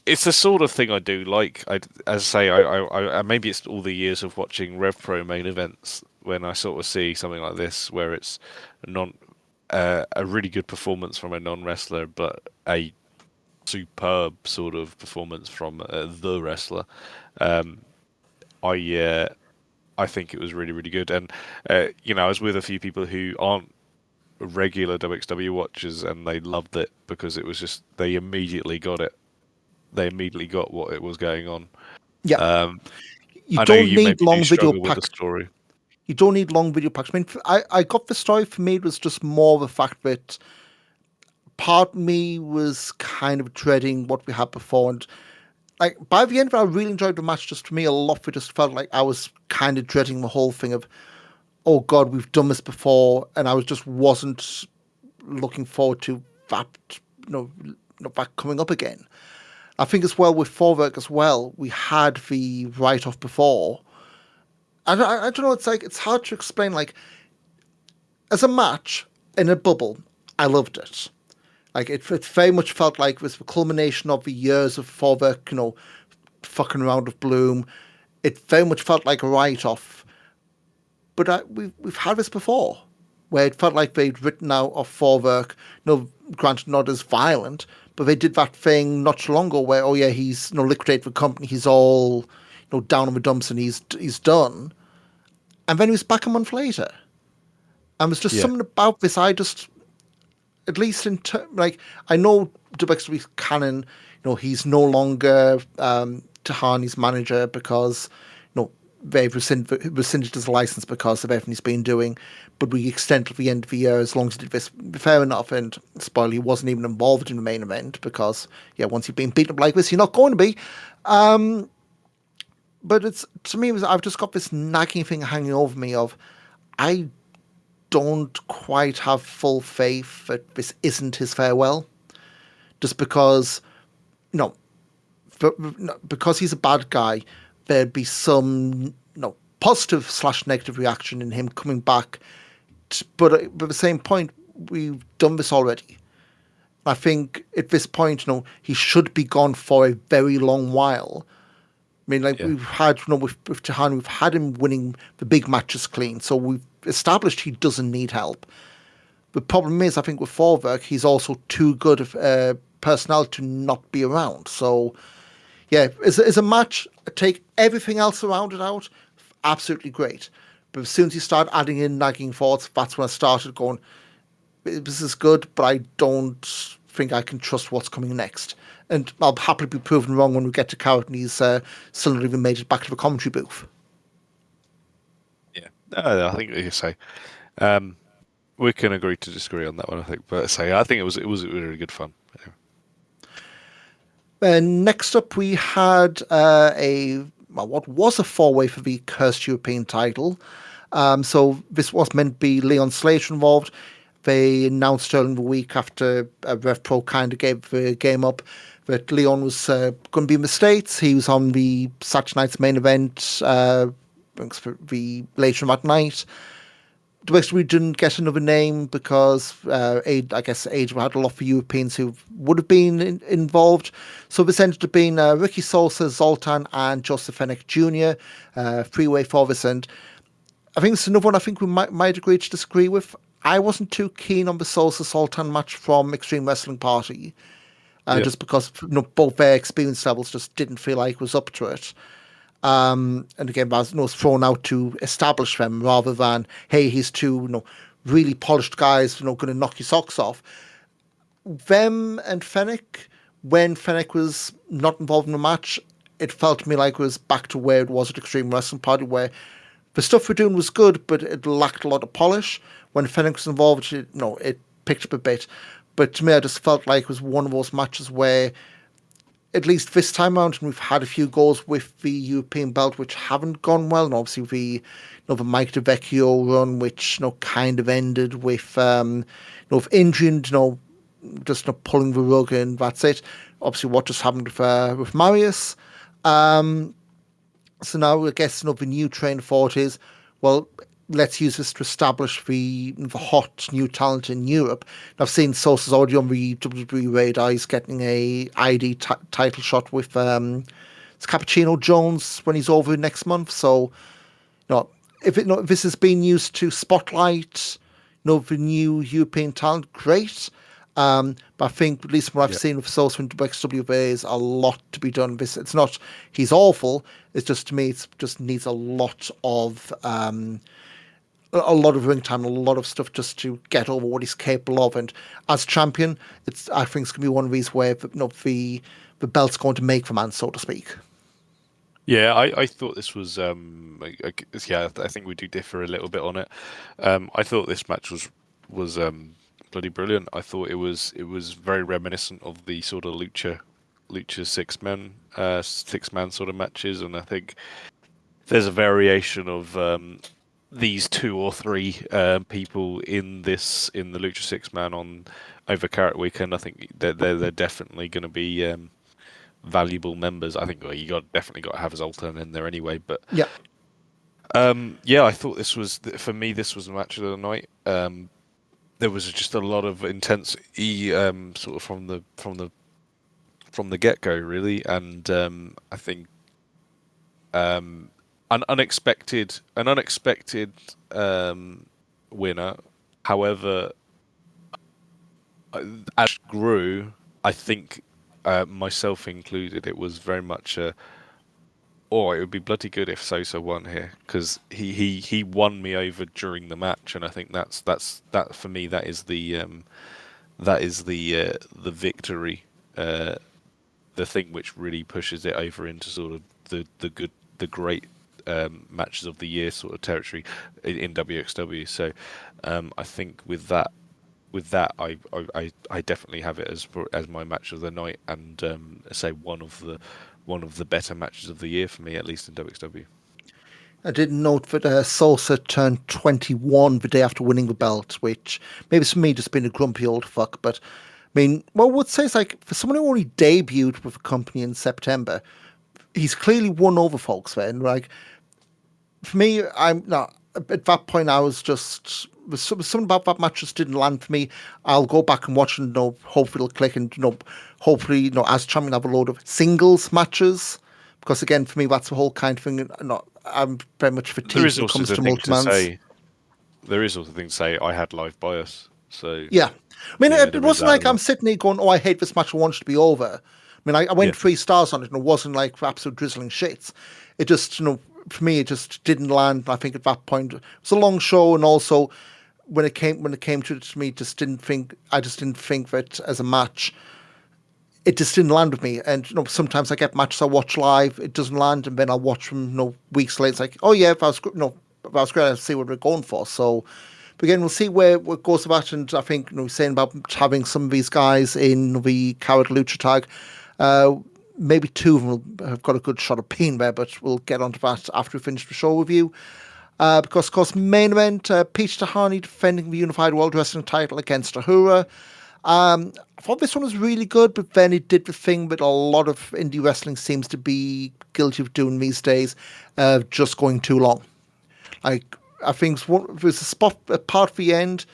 it's the sort of thing I do like. As I say, maybe it's all the years of watching Rev Pro main events when I sort of see something like this where it's non a really good performance from a non wrestler, but a superb sort of performance from the wrestler. Um, I I think it was really really good, and I was with a few people who aren't regular WXW watchers, and they loved it because it was just they immediately got it. They immediately got what it was going on. yeah. Um, You I know don't you need maybe do long video struggle with the packs. story. You don't need long video packs. I mean, I got the story for me. It was just more of the fact that part of me was kind of dreading what we had before, and like by the end of it, I really enjoyed the match. Just for me, a lot of it just felt like I was kind of dreading the whole thing of, oh God, we've done this before, and I was just wasn't looking forward to that, that coming up again. I think as well with Fohrwerk as well, we had the write off before. I don't know. It's like it's hard to explain. Like as a match in a bubble, I loved it. Like it very much felt like it was the culmination of the years of Fohrwerk, fucking around with Blum. It very much felt like a write off. But we've had this before, where it felt like they'd written out of Fohrwerk. Granted, not as violent, but they did that thing not too long ago where, oh yeah, he's liquidated the company, he's all down in the dumps, and he's done. And then he was back a month later. And there's just Yeah, something about this. I just, at least like, I know WXW canon, he's no longer Tihanyi's manager because, they've rescinded his license because of everything he's been doing. But we extend to the end of the year as long as he did this. Fair enough. And spoiler, he wasn't even involved in the main event because, yeah, once you've been beaten up like this, you're not going to be. But it's to me, I've just got this nagging thing hanging over me of I don't quite have full faith that this isn't his farewell. Just because, you know, because he's a bad guy, there'd be some, positive slash negative reaction in him coming back. But at the same point, we've done this already. I think at this point, he should be gone for a very long while. I mean, like yeah, we've had, with Tihanyi, we've had him winning the big matches clean, so we've established he doesn't need help. The problem is, I think with Fohrwerk, he's also too good of personnel to not be around. So, yeah, as a match, take everything else around it out, absolutely great. But as soon as you start adding in nagging thoughts, that's when I started going, this is good, but I don't think I can trust what's coming next. And I'll happily be proven wrong when we get to Carrot and he's still not even made it back to the commentary booth. yeah. I think you say um, we can agree to disagree on that one. I think, but say I think it was really good fun. Anyway. Next up, we had what was a four-way for the Cursed European title. So this was meant to be Leon Slater involved. They announced during the week after Rev Pro kind of gave the game up that Leon was going to be in the States. He was on the Saturday night's main event the later that night. We didn't get another name because I guess AJ had a lot of Europeans who would have been involved. So this ended up being Ricky Sosa, Zoltan, and Joseph Fenech Jr. Freeway for this, and I think it's another one I think we might agree to disagree with. I wasn't too keen on the Sosa Sultan match from Extreme Wrestling Party, Yeah, just because both their experience levels just didn't feel like it was up to it. And again, that was thrown out to establish them rather than, hey, he's two really polished guys, going to knock your socks off. Them and Fennec, when Fennec was not involved in the match, it felt to me like it was back to where it was at Extreme Wrestling Party, where the stuff we're doing was good, but it lacked a lot of polish. When Fenix was involved, it picked up a bit. But to me, I just felt like it was one of those matches where, at least this time around, and we've had a few goals with the European belt which haven't gone well, and obviously the Mike DeVecchio run, which kind of ended with with injury and just pulling the rug, and that's it. Obviously, what just happened with Marius. So now I guess the new train of thought is, well, let's use this to establish the hot new talent in Europe. And I've seen sources already on the WWE radar. He's getting a ID title shot with it's Cappuccino Jones when he's over next month. So if this has been used to spotlight the new European talent, great. But I think, at least from what I've seen with Source from WXW, there is a lot to be done. It's not he's awful. It's just, to me, it just needs a lot of ring time, a lot of stuff just to get over what he's capable of. And as champion, I think it's going to be one of these where the belt's going to make the man, so to speak. Yeah, I thought this was I think we do differ a little bit on it. I thought this match was bloody brilliant. I thought it was very reminiscent of the sort of lucha six man sort of matches, and I think there's a variation of these two or three people in the lucha six man on over Carrot Weekend. I think they're definitely going to be valuable members. I think definitely got to have Zoltan in there anyway. But yeah, I thought this was for me. This was the match of the night. There was just a lot of intensity, sort of from the get go, really, and I think an unexpected winner. However, as it grew, I think myself included, it was very much it would be bloody good if Sosa won here, because he won me over during the match, and I think that for me that is the victory, the thing which really pushes it over into sort of the great matches of the year sort of territory in WXW. So I think with that I definitely have it as my match of the night, and say one of the better matches of the year for me, at least in WXW. I did note that Sosa turned 21 the day after winning the belt, which maybe it's for me just being a grumpy old fuck. But I mean, what I would say is, like, for someone who only debuted with the company in September, he's clearly won over folks. Then, like, for me, I'm not at that point. I was just something about that match just didn't land for me. I'll go back and watch, and hopefully it'll click, and hopefully as champion have a load of singles matches, because again, for me, that's the whole kind of thing. I'm very much fatigued when it comes to multi-mans. There is also a thing to say. I had live bias, so yeah. I mean, it wasn't like I'm sitting here going, "Oh, I hate this match. I want it to be over." I mean, I went 3 stars on it, and it wasn't like absolute drizzling shits. It just, for me, it just didn't land. I think at that point it was a long show, and also when it came to me, I just didn't think that as a match, it just didn't land with me. And sometimes I get matches I watch live, it doesn't land, and then I'll watch them weeks later. It's like, oh yeah, if I was great, I'll see what we're going for. So, but again, we'll see where it goes with that. And I think saying about having some of these guys in the Carrot Lucha tag, maybe 2 of them have got a good shot of being there, but we'll get onto that after we finish the show review. Because, of course, main event, Peter Tihanyi defending the Unified World Wrestling title against Ahura. I thought this one was really good, but then it did the thing that a lot of indie wrestling seems to be guilty of doing these days, just going too long. Like, I think there was a part of the end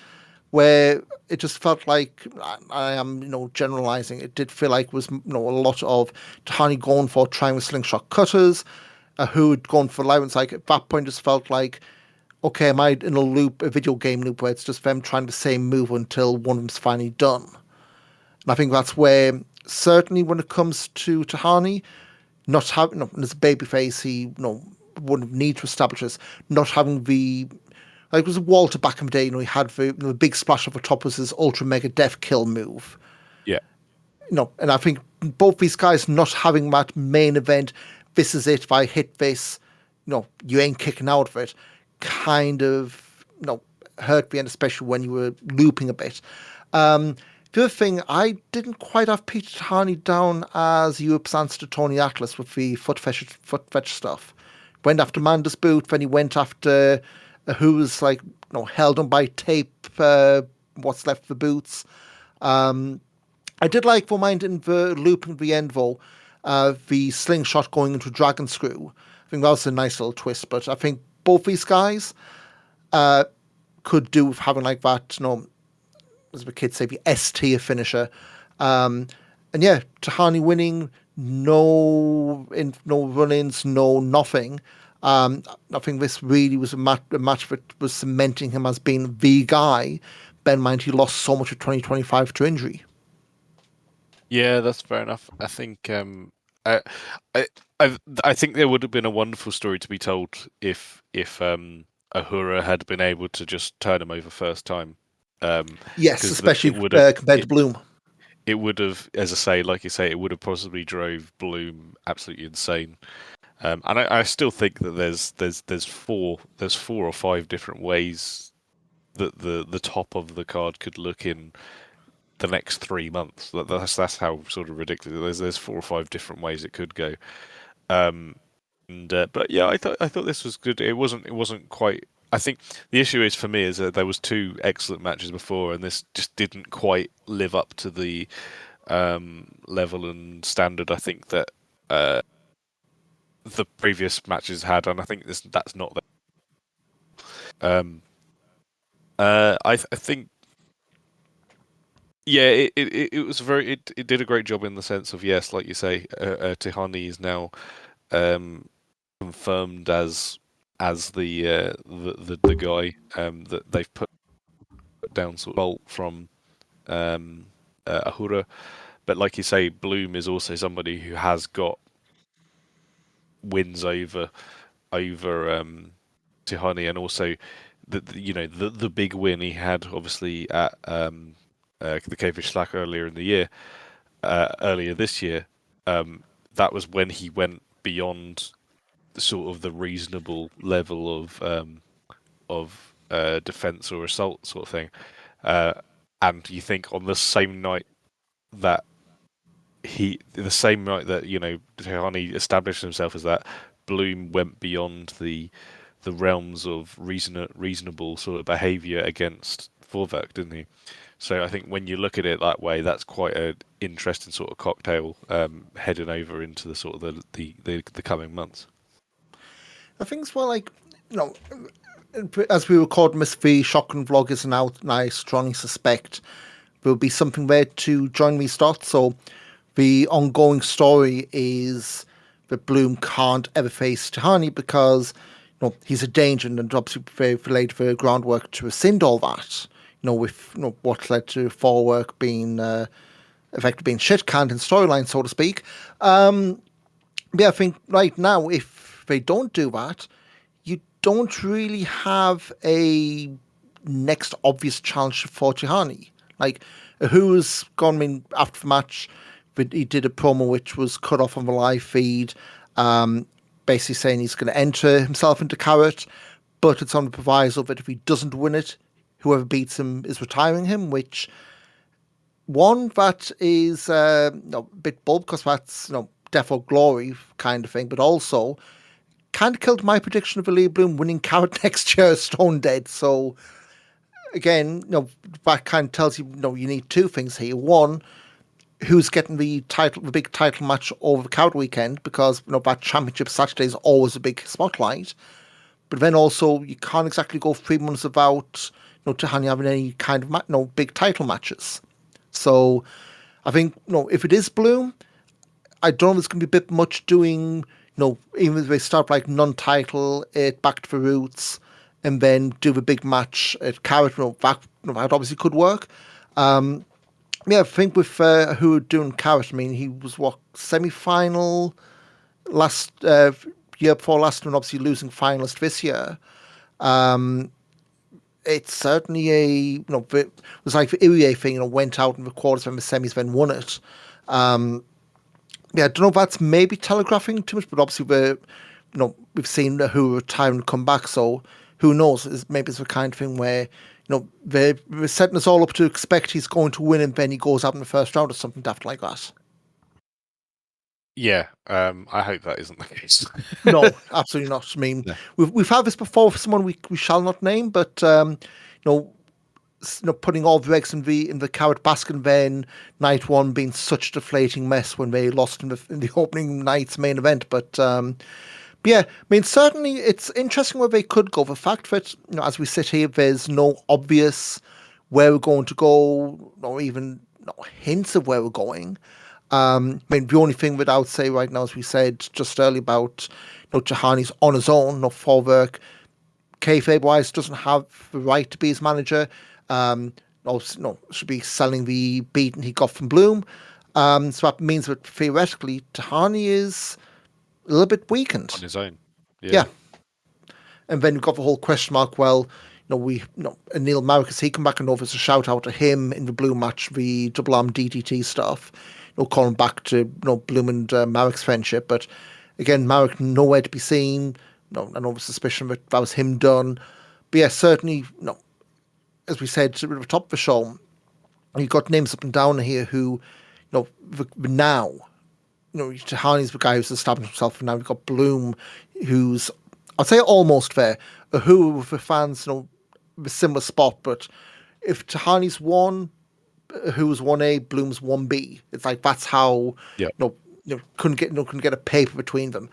where it just felt like, I am, generalizing, it did feel like it was, a lot of Tihanyi going for trying with slingshot cutters, who had gone for live. It's like, at that point, it just felt like, okay, am I in a video game loop where it's just them trying the same move until one of them's finally done? And I think that's where, certainly when it comes to Tihanyi, not having, as a babyface, he, wouldn't need to establish this, not having the, like, it was Walter back in the day, he had the big splash off the top was his ultra mega death kill move. Yeah. And I think both these guys not having that main event, this is it, if I hit this, you ain't kicking out of it, kind of, hurt me, and especially when you were looping a bit. The other thing, I didn't quite have Peter Tihanyi down as Europe's answer to Tony Atlas with the foot fetch stuff. Went after Manda's boot, then he went after who was like, held on by tape, what's left of the boots. I did like for mine in the looping at the end though, the slingshot going into Dragon Screw. I think that was a nice little twist, but I think both these guys could do with having like that, as the kids say, the S tier finisher. And yeah, Tihanyi winning, no run-ins, no nothing. I think this really was a match that was cementing him as being the guy. Bear in mind, he lost so much of 2025 to injury. Yeah, that's fair enough. I think I, I I think there would have been a wonderful story to be told if Ahura had been able to just turn him over first time. Yes, Because especially it would have compared to Blum. it would have, as I say, like you say, it would have possibly drove Bloom absolutely insane. And I still think that there's four or five different ways that the top of the card could look in the next 3 months. That's how sort of ridiculous. There's four or five different ways it could go. Um, but yeah, I thought this was good. It wasn't quite. I think the issue is for me is that there was two excellent matches before, and this just didn't quite live up to the level and standard I think that the previous matches had, and I think that's not there. Um, I think yeah, it was it did a great job in the sense of yes, like you say, Tihanyi is now um, confirmed as the guy that they've put down sort of bolt from um, Ahura. But like you say, Bloom is also somebody who has got wins over Tihanyi, and also the big win he had obviously at the Cavefish Slack earlier this year. Um, that was when he went beyond sort of the reasonable level of defense or assault sort of thing. Uh, and you think on that the same night that Tihanyi established himself as that, Bloom went beyond the realms of reasonable sort of behavior against Fohrwerk, didn't he? So I think when you look at it that way, that's quite an interesting sort of cocktail heading over into the sort of the coming months. I think as well, like, you know, as we record Miss V, Shotgun Vlog is out, and I strongly suspect there will be something there to join these dots. So the ongoing story is that Bloom can't ever face Tihanyi because he's a danger, and obviously very laid the groundwork to rescind all that. With what led to Fohrwerk being effectively being shit canned in storyline, so to speak. Yeah, I think right now, if they don't do that, you don't really have a next obvious challenge for Tihanyi. Like, who's gone, I mean, after the match, he did a promo which was cut off on the live feed, basically saying he's going to enter himself into Carrot, but it's on the proviso that if he doesn't win it, whoever beats him is retiring him, which one that is a bit bold because that's death or glory kind of thing, but also kind of killed my prediction of Lee Bloom winning Carrot next year, stone dead. So again, that kind of tells you, you need two things here. One, who's getting the big title match over the Carrot weekend, because that championship Saturday is always a big spotlight. But then also, you can't exactly go 3 months without Tihanyi having any kind of big title matches. So I think if it is Bloom, I don't know if it's going to be a bit much doing, even if they start like non-title, it back to the roots, and then do the big match at Carrot. That obviously could work. Yeah, I think with who are doing Carrot, I mean, he was semi-final last year before last, and obviously losing finalist this year. It's certainly it was like the Irie thing, went out in the quarters, then the semis, then won it. Yeah, I don't know if that's maybe telegraphing too much, but obviously we've seen Ahura retire and come back, so who knows? Maybe it's the kind of thing where they're setting us all up to expect he's going to win, and then he goes out in the first round or something daft like that. Yeah, I hope that isn't the case. No, absolutely not. I mean, No. we've had this before for someone we shall not name, but know, putting all the eggs in the carrot basket, and then night one being such a deflating mess when they lost in the opening night's main event. But yeah, I mean, certainly it's interesting where they could go. The fact that, as we sit here, there's no obvious where we're going to go, or even no hints of where we're going. I mean, the only thing that I would say right now, as we said just earlier about, Tihanyi's on his own, Fohrwerk, kayfabe wise, doesn't have the right to be his manager. Also, should be selling the beating he got from Blum. So that means that theoretically, Tihanyi is a little bit weakened. On his own. Yeah. Yeah. And then you've got the whole question mark. Well, Neil Marek, has he come back? And know there's a shout out to him in the Blue match, the double arm DDT stuff. Calling back to Blum and Marek's friendship. But again, Marek nowhere to be seen. I know the suspicion that was him done. But yeah, certainly, as we said at the top of the show, you've got names up and down here who, now, Tihanyi's the guy who's established himself, and now we've got Blum, who's, I'd say, almost there. Who, with the fans, a similar spot, but if Tihanyi's one, who's 1A, Blum's 1B. It's like that's how couldn't get a paper between them.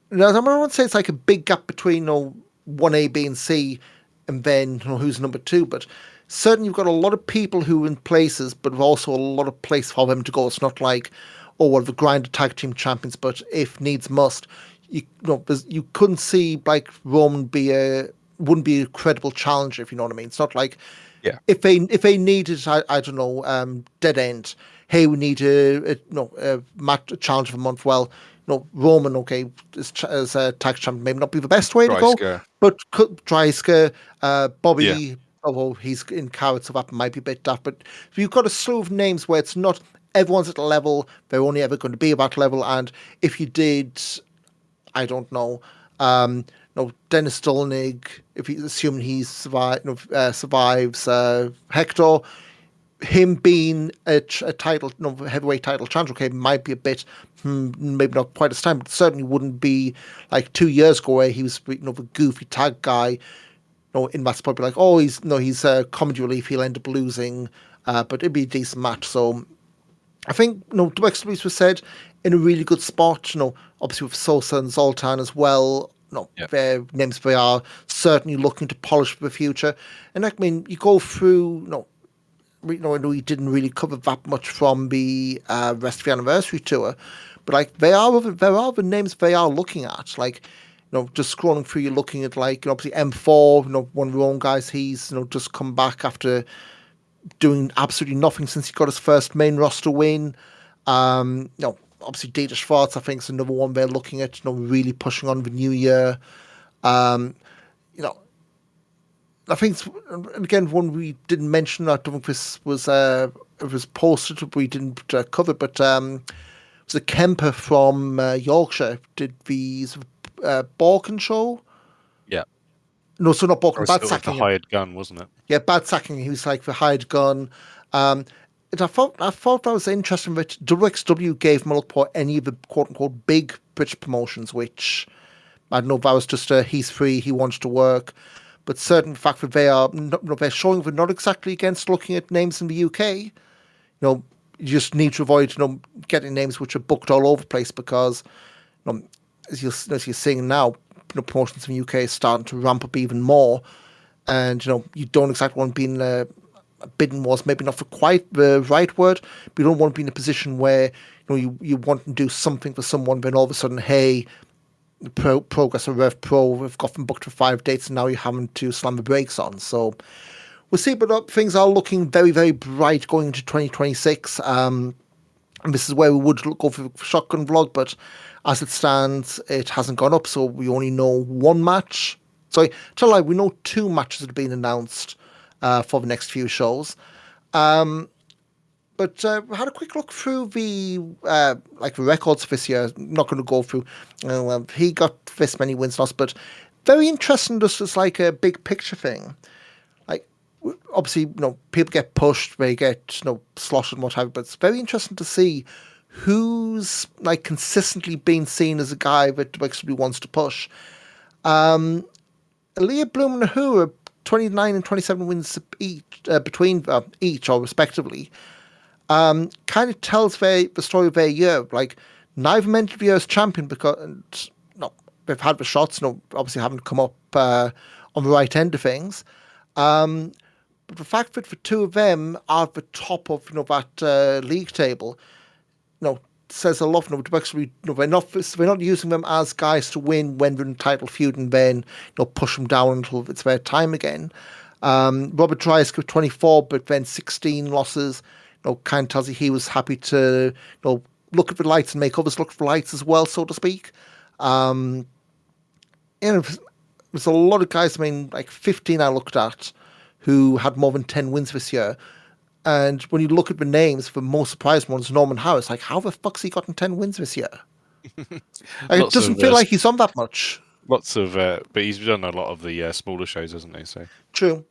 Now, I wouldn't say it's like a big gap between 1A, B, and C, and then who's number two. But certainly you've got a lot of people who are in places, but also a lot of place for them to go. It's not like, well, the grinder tag team champions, but if needs must, you couldn't see like Roman wouldn't be a credible challenger, if you know what I mean. It's not like if they needed, I don't know, dead end. Hey, we need a challenge of a month. Well, Roman, okay, as a tag champion, maybe not be the best way to go, but Dreisker, Bobby, although he's in carrots, so that might be a bit daft. But you've got a slew of names where it's not everyone's at a level, they're only ever going to be at that level, and if you did, I don't know, Dennis Dolnig, if he's assuming he survives Hector, him being a title, heavyweight title challenger, okay, might be a bit, maybe not quite as time, but certainly wouldn't be like 2 years ago where he was, the goofy tag guy. In that spot, be like, oh, he's comedy relief, he'll end up losing, but it'd be a decent match. So I think, wXw was said in a really good spot. Obviously with Sosa and Zoltan as well. Their names they are certainly looking to polish for the future. And I mean, you go through, I know we didn't really cover that much from the rest of the anniversary tour, but like there are other names they are looking at. Like, just scrolling through, you're looking at like obviously M4, one of your own guys. He's just come back after doing absolutely nothing since he got his first main roster win. Obviously Dieter Schwartz, I think, is another one they're looking at. Really pushing on the new year. I think again one we didn't mention. I don't think this was it was posted, but we didn't cover. But it was a Kemper from Yorkshire did the Borken show. Yeah. No, so not Borken. Bad Sacking. The hired gun, wasn't it? Yeah, Bad Sacking. He was like the hired gun. And I thought that was interesting that wXw gave him a look for any of the quote unquote big British promotions, which I don't know if that was just he's free, he wants to work. But certain fact that they're showing they're not exactly against looking at names in the UK. You just need to avoid getting names which are booked all over the place because as you're seeing now, promotions in the UK is starting to ramp up even more, and you don't exactly want to be in a bidding wars, maybe not for quite the right word, but you don't want to be in a position where you want to do something for someone, then all of a sudden, hey, Progress or Rev Pro have got them booked for 5 dates, and now you're having to slam the brakes on. So we'll see, but things are looking very, very bright going into 2026. And this is where we would go for the shotgun vlog, but as it stands, it hasn't gone up, so we only know one match. Sorry, we know 2 matches that have been announced for the next few shows. But But I had a quick look through the like the records this year. I'm not going to go through. He got this many wins lost, but very interesting. Just as like a big picture thing. Like obviously, people get pushed, they get slotted and what have you. But it's very interesting to see who's like consistently being seen as a guy that actually wants to push. Aaliyah, Blum, and Ahura, 29 and 27 wins each between each or respectively. Kind of tells the story of their year. Like, neither men to the year's champion because they've had the shots, obviously haven't come up on the right end of things. But the fact that the two of them are at the top of that league table, says a lot. Actually, we're not using them as guys to win when they're in title feud and then push them down until it's their time again. Robert Dryas got 24, but then 16 losses. Kind of tells you he was happy to look at the lights and make others look at the lights as well, so to speak. There's a lot of guys. I mean, like 15 I looked at who had more than 10 wins this year. And when you look at the names, the most surprising one is Norman Harris. Like, how the fuck's he gotten 10 wins this year? Like, it doesn't feel like he's on that much. Lots of, but he's done a lot of the smaller shows, hasn't he? So True.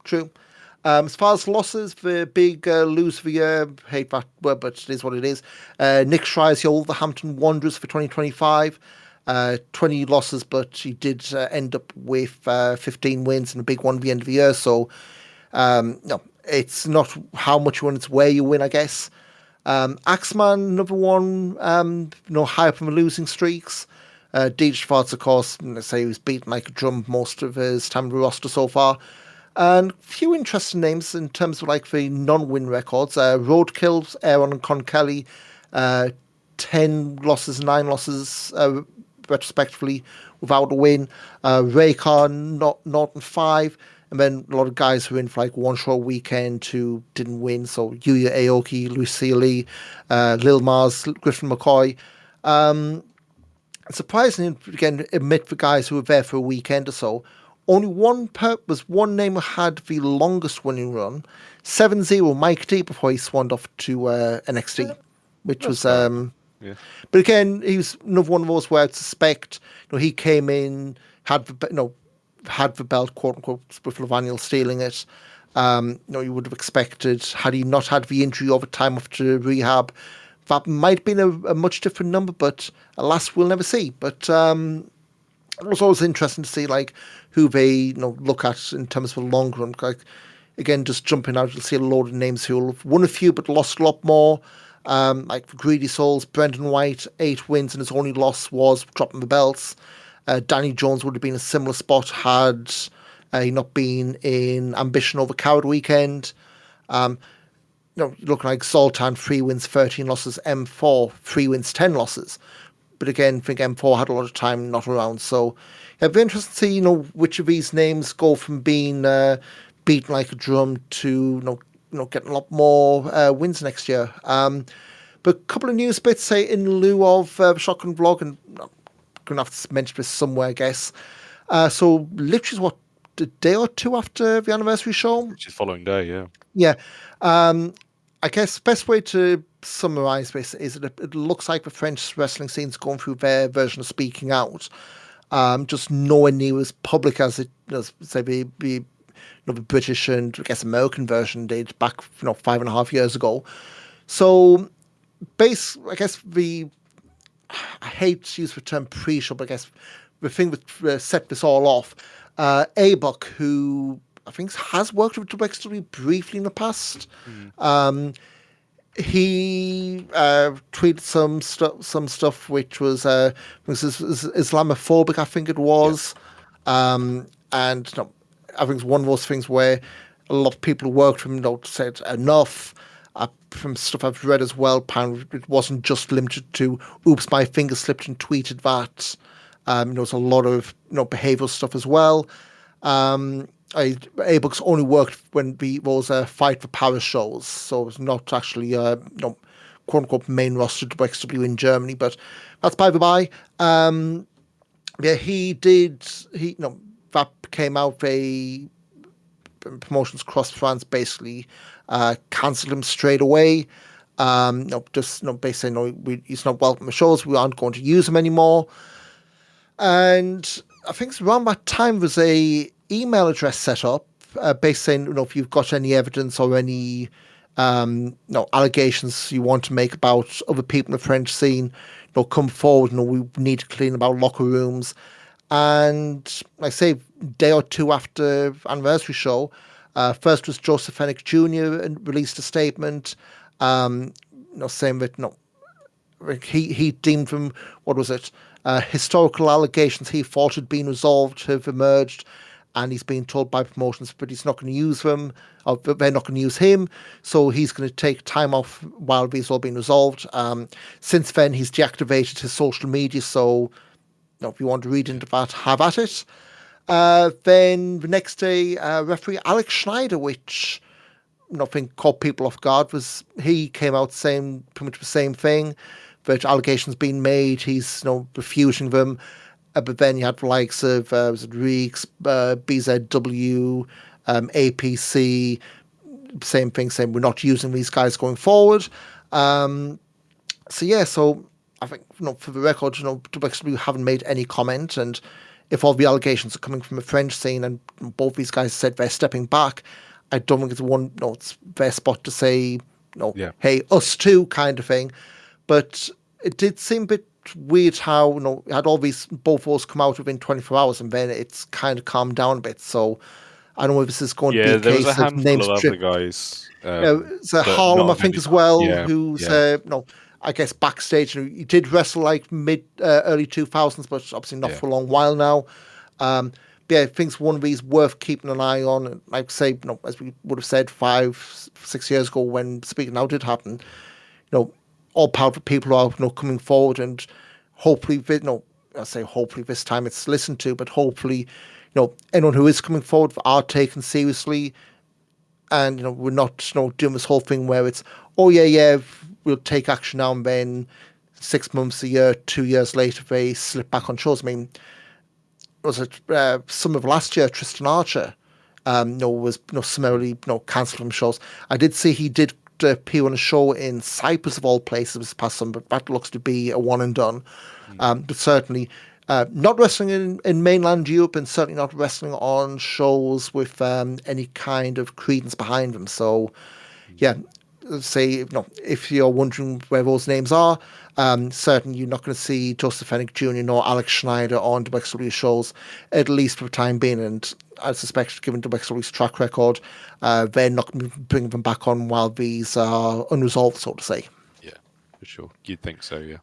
As far as losses, the big lose of the year, hate that word, but it is what it is. Nick Schreier's the Wolverhampton Wanderers for 2025. 20 losses, but he did end up with 15 wins and a big one at the end of the year. So, no, it's not how much you win, it's where you win, I guess. Axeman, another one, high up in the losing streaks. DJ Schwartz, of course, let's say he was beaten like a drum most of his time in the roster so far. And a few interesting names in terms of like the non-win records. Roadkills, Aaron and Con Kelly, 10 losses, 9 losses, retrospectively, without a win. Raycar, Norton 5. And then a lot of guys who were in for like one show weekend who didn't win. So Yuya Aoki, Lucille Lee, Lil Mars, Griffin McCoy. Surprisingly, again, admit the guys who were there for a weekend or so, only one name who had the longest winning run, 7-0 Mike D before he swanned off to NXT, which was yeah. But again, he was another one of those where I'd suspect he came in, had the belt, quote unquote, with Levaniel stealing it. You would have expected, had he not had the injury over time after rehab, that might have been a much different number, but alas, we'll never see. But it was always interesting to see like who they look at in terms of a long run. Like, again, just jumping out, you'll see a load of names who have won a few but lost a lot more. Like Greedy Souls, Brendan White, 8 wins, and his only loss was dropping the belts. Danny Jones would have been a similar spot had he not been in Ambition over Coward Weekend. Looking like Zoltan, 3 wins, 13 losses. M4, 3 wins, 10 losses. But again, I think M4 had a lot of time not around. So it'd be interesting to see, which of these names go from being beaten like a drum to, getting a lot more wins next year. But a couple of news bits, say, in lieu of Shotgun Vlog, and I'm going to have to mention this somewhere, I guess. So literally, a day or two after the anniversary show? Which is following day, yeah. Yeah. I guess the best way to summarize this is that it looks like the French wrestling scene's going through their version of speaking out. Just nowhere near as public as it does, say, the British and I guess American version did back 5.5 years ago. So I guess I hate to use the term pre-show, but I guess the thing that set this all off, Abok, who I think has worked with wXw briefly in the past. He tweeted some stuff which was Islamophobic, I think it was. And I think it's one of those things where a lot of people who worked with him said enough. From stuff I've read as well, apparently it wasn't just limited to oops, my finger slipped and tweeted that. There's a lot of behavioural stuff as well. A-Books only worked when those Fight for Paris shows, so it's not actually quote unquote main roster to wXw in Germany, but that's by the by. He did. That came out. Promotions across France basically cancelled him straight away. Just basically, he's not welcome at shows. We aren't going to use him anymore. And I think it's around that time there's a email address set up, basically saying, if you've got any evidence or any allegations you want to make about other people in the French scene, come forward. We need to clean up our locker rooms. And like I say, day or two after anniversary show, first was Joseph Fennick Jr. and released a statement, saying that he deemed them, what was it, historical allegations he thought had been resolved have emerged, and he's been told by promotions, but he's not going to use them, or they're not going to use him, so he's going to take time off while these all been resolved. Since then, he's deactivated his social media, so if you want to read into that, have at it. Then the next day, referee Alex Schneider, which nothing caught people off guard, he came out saying pretty much the same thing, that allegations being made, he's refuting them. But then you had the likes of Reeks, BZW, APC, same thing, saying we're not using these guys going forward. So I think, for the record, wXw haven't made any comment, and if all the allegations are coming from the French scene and both these guys said they're stepping back, I don't think it's their spot to say, hey, us too, kind of thing. But it did seem a bit weird how, had all these, both of us come out within 24 hours and then it's kind of calmed down a bit. So I don't know if this is going to be a there was case a of handful names of other guys. So but Harlem, not I of think, any- as well, Yeah, who's, yeah, I guess backstage. He did wrestle like early 2000s, but obviously not yeah, for a long while now. But yeah, I think it's one of these worth keeping an eye on. And like say, as we would have said 5-6 years ago when Speaking Now did happen, all powerful people are coming forward, and hopefully, I say hopefully this time it's listened to, but hopefully, anyone who is coming forward are taken seriously, and we're not doing this whole thing where it's, oh yeah, we'll take action now and then 6 months, a year, 2 years later they slip back on shows. I mean, was it summer of last year, Tristan Archer was summarily cancelled from shows. I did see he did appear on a show in Cyprus of all places this past summer, but that looks to be a one and done. But certainly not wrestling in mainland Europe, and certainly not wrestling on shows with any kind of credence behind them. So yeah, say, if you're wondering where those names are, certainly you're not going to see Joseph Fennick Jr. nor Alex Schneider on WXW shows, at least for the time being. And I suspect, given WXW's track record, they're not going to bring them back on while these are unresolved, so to say. yeah, for sure. You'd think so, yeah.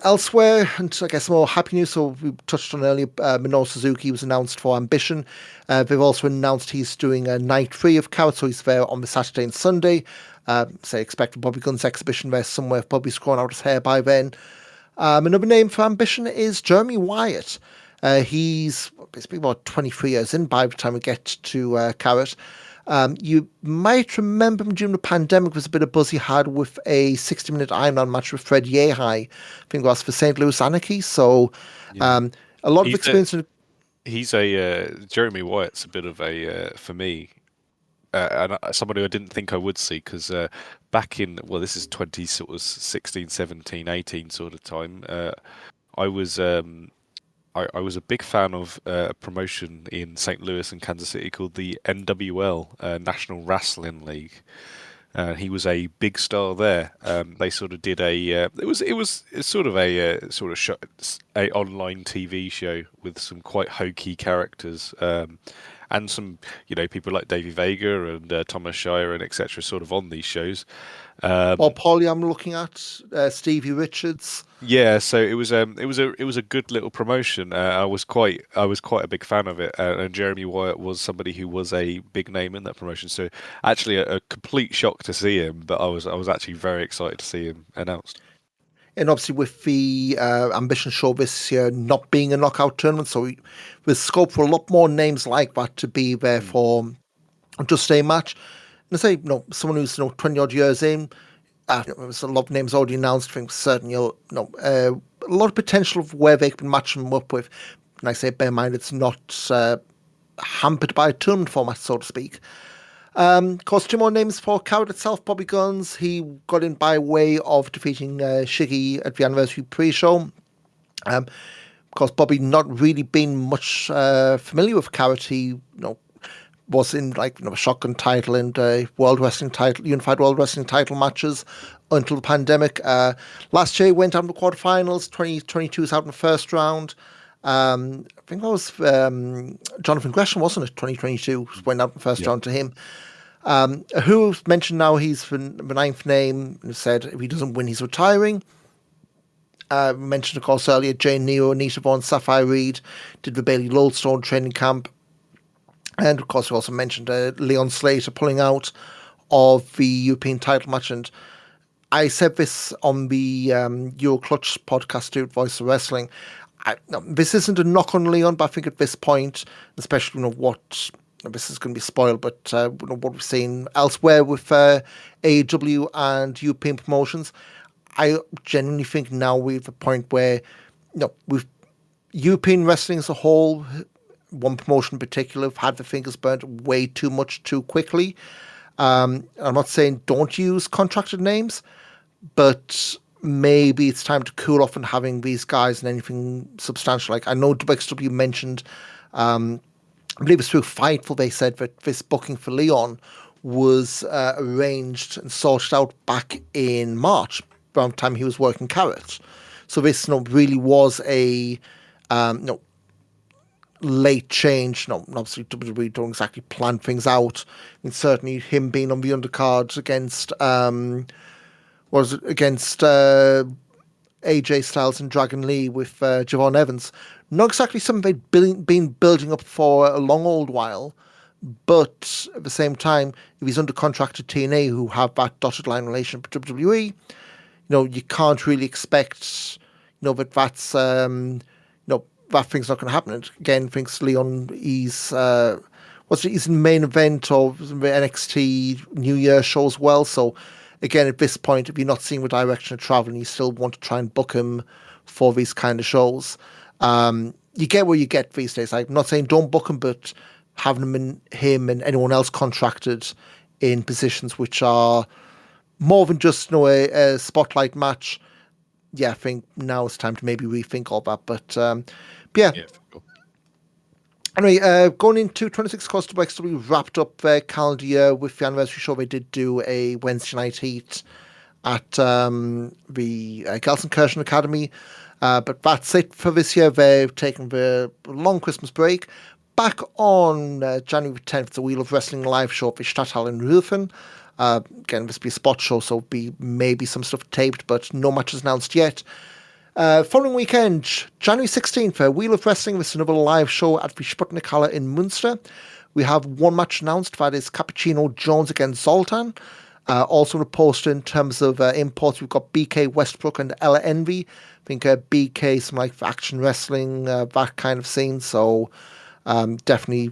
Elsewhere, and I guess more happy news, so we touched on earlier, Minoru Suzuki was announced for Ambition. They've also announced he's doing a night 3 of Carrot, so he's there on the Saturday and Sunday. Expect a Bobby Guns exhibition there somewhere, probably growing out his hair by then. Another name for Ambition is Jeremy Wyatt. He's basically about 23 years in by the time we get to Carrot. You might remember him during the pandemic. There was a bit of buzz he had with a 60-minute Ironman match with Fred Yehi. I think it was for St. Louis Anarchy. So a lot of experience. He's a Jeremy Wyatt's a bit of a for me, and somebody I didn't think I would see, because back in, well, this is 20 sort of 16, 17, 18 sort of time. I was I was a big fan of a promotion in St. Louis and Kansas City called the NWL, National Wrestling League. He was a big star there. They sort of did it was sort of a online TV show with some quite hokey characters, and some people like Davey Vega and Thomas Shire and etc. sort of on these shows. Bob Holly, I'm looking at Stevie Richards. Yeah, so it was a good little promotion. I was quite a big fan of it, and Jeremy Wyatt was somebody who was a big name in that promotion. So actually, a complete shock to see him, but I was actually very excited to see him announced. And obviously, with the Ambition show this year not being a knockout tournament, so there's scope for a lot more names like that to be there for just a match. And I say, someone who's 20 odd years in, there's a lot of names already announced. I think certainly a lot of potential of where they can match them up with. And I say, bear in mind, it's not hampered by a tournament format, so to speak. Of course, two more names for Carrot itself. Bobby Guns, he got in by way of defeating Shiggy at the anniversary pre-show. Of course, Bobby not really been much familiar with Carrot. He was in a shotgun title and World Wrestling title, Unified World Wrestling title matches until the pandemic. Last year, he went out in the quarterfinals. 2022 is out in the first round. I think that was Jonathan Gresham, wasn't it? 2022 went out in the first round to him. Who's mentioned now he's the ninth name and said if he doesn't win, he's retiring. Mentioned, of course, earlier Jane Neo, Anita Vaughn, Sapphire Reed did the Bailey Lodestone training camp. And, of course, we also mentioned Leon Slater pulling out of the European title match. And I said this on the Euroclutch podcast too, Voice of Wrestling. This isn't a knock on Leon, but I think at this point, especially what this is going to be spoiled, but what we've seen elsewhere with AEW and European promotions, I genuinely think now we're at the point where with European wrestling as a whole, one promotion in particular, have had the fingers burnt way too much too quickly. I'm not saying don't use contracted names, but maybe it's time to cool off and having these guys in anything substantial. Like I know wXw mentioned, I believe it's through Fightful, they said that this booking for Leon was arranged and sorted out back in March, around the time he was working Carrot. So this really was a late change. Obviously WWE don't exactly plan things out. I mean, certainly him being on the undercard against AJ Styles and Dragon Lee with Javon Evans. Not exactly something they'd been building up for a long old while, but at the same time, if he's under contract to TNA, who have that dotted line relation with WWE, you can't really expect, that that's, that thing's not going to happen. And again, thinks Leon, he's in the main event of the NXT New Year show as well. So again, at this point, if you're not seeing the direction of travel and you still want to try and book him for these kind of shows, you get what you get these days. I'm not saying don't book him, but having him and anyone else contracted in positions which are more than just a spotlight match. Yeah, I think now it's time to maybe rethink all that. But yeah. Anyway, going into 26, of course, wXW wrapped up their calendar year with the anniversary show. They did do a Wednesday night heat at the Gelsenkirchen Academy. But that's it for this year. They've taken the long Christmas break. Back on January 10th, the Wheel of Wrestling live show at the Stadthalle in Rufen. Again, this will be a spot show, so be maybe some stuff taped, but no matches announced yet. Following weekend, January 16th, Wheel of Wrestling, this is another live show at the Sputnik Halle in Munster. We have one match announced, that is Cappuccino Jones against Zoltan. Also on the poster in terms of imports, we've got BK Westbrook and Ella Envy. I think BK, some like action wrestling, that kind of scene, so definitely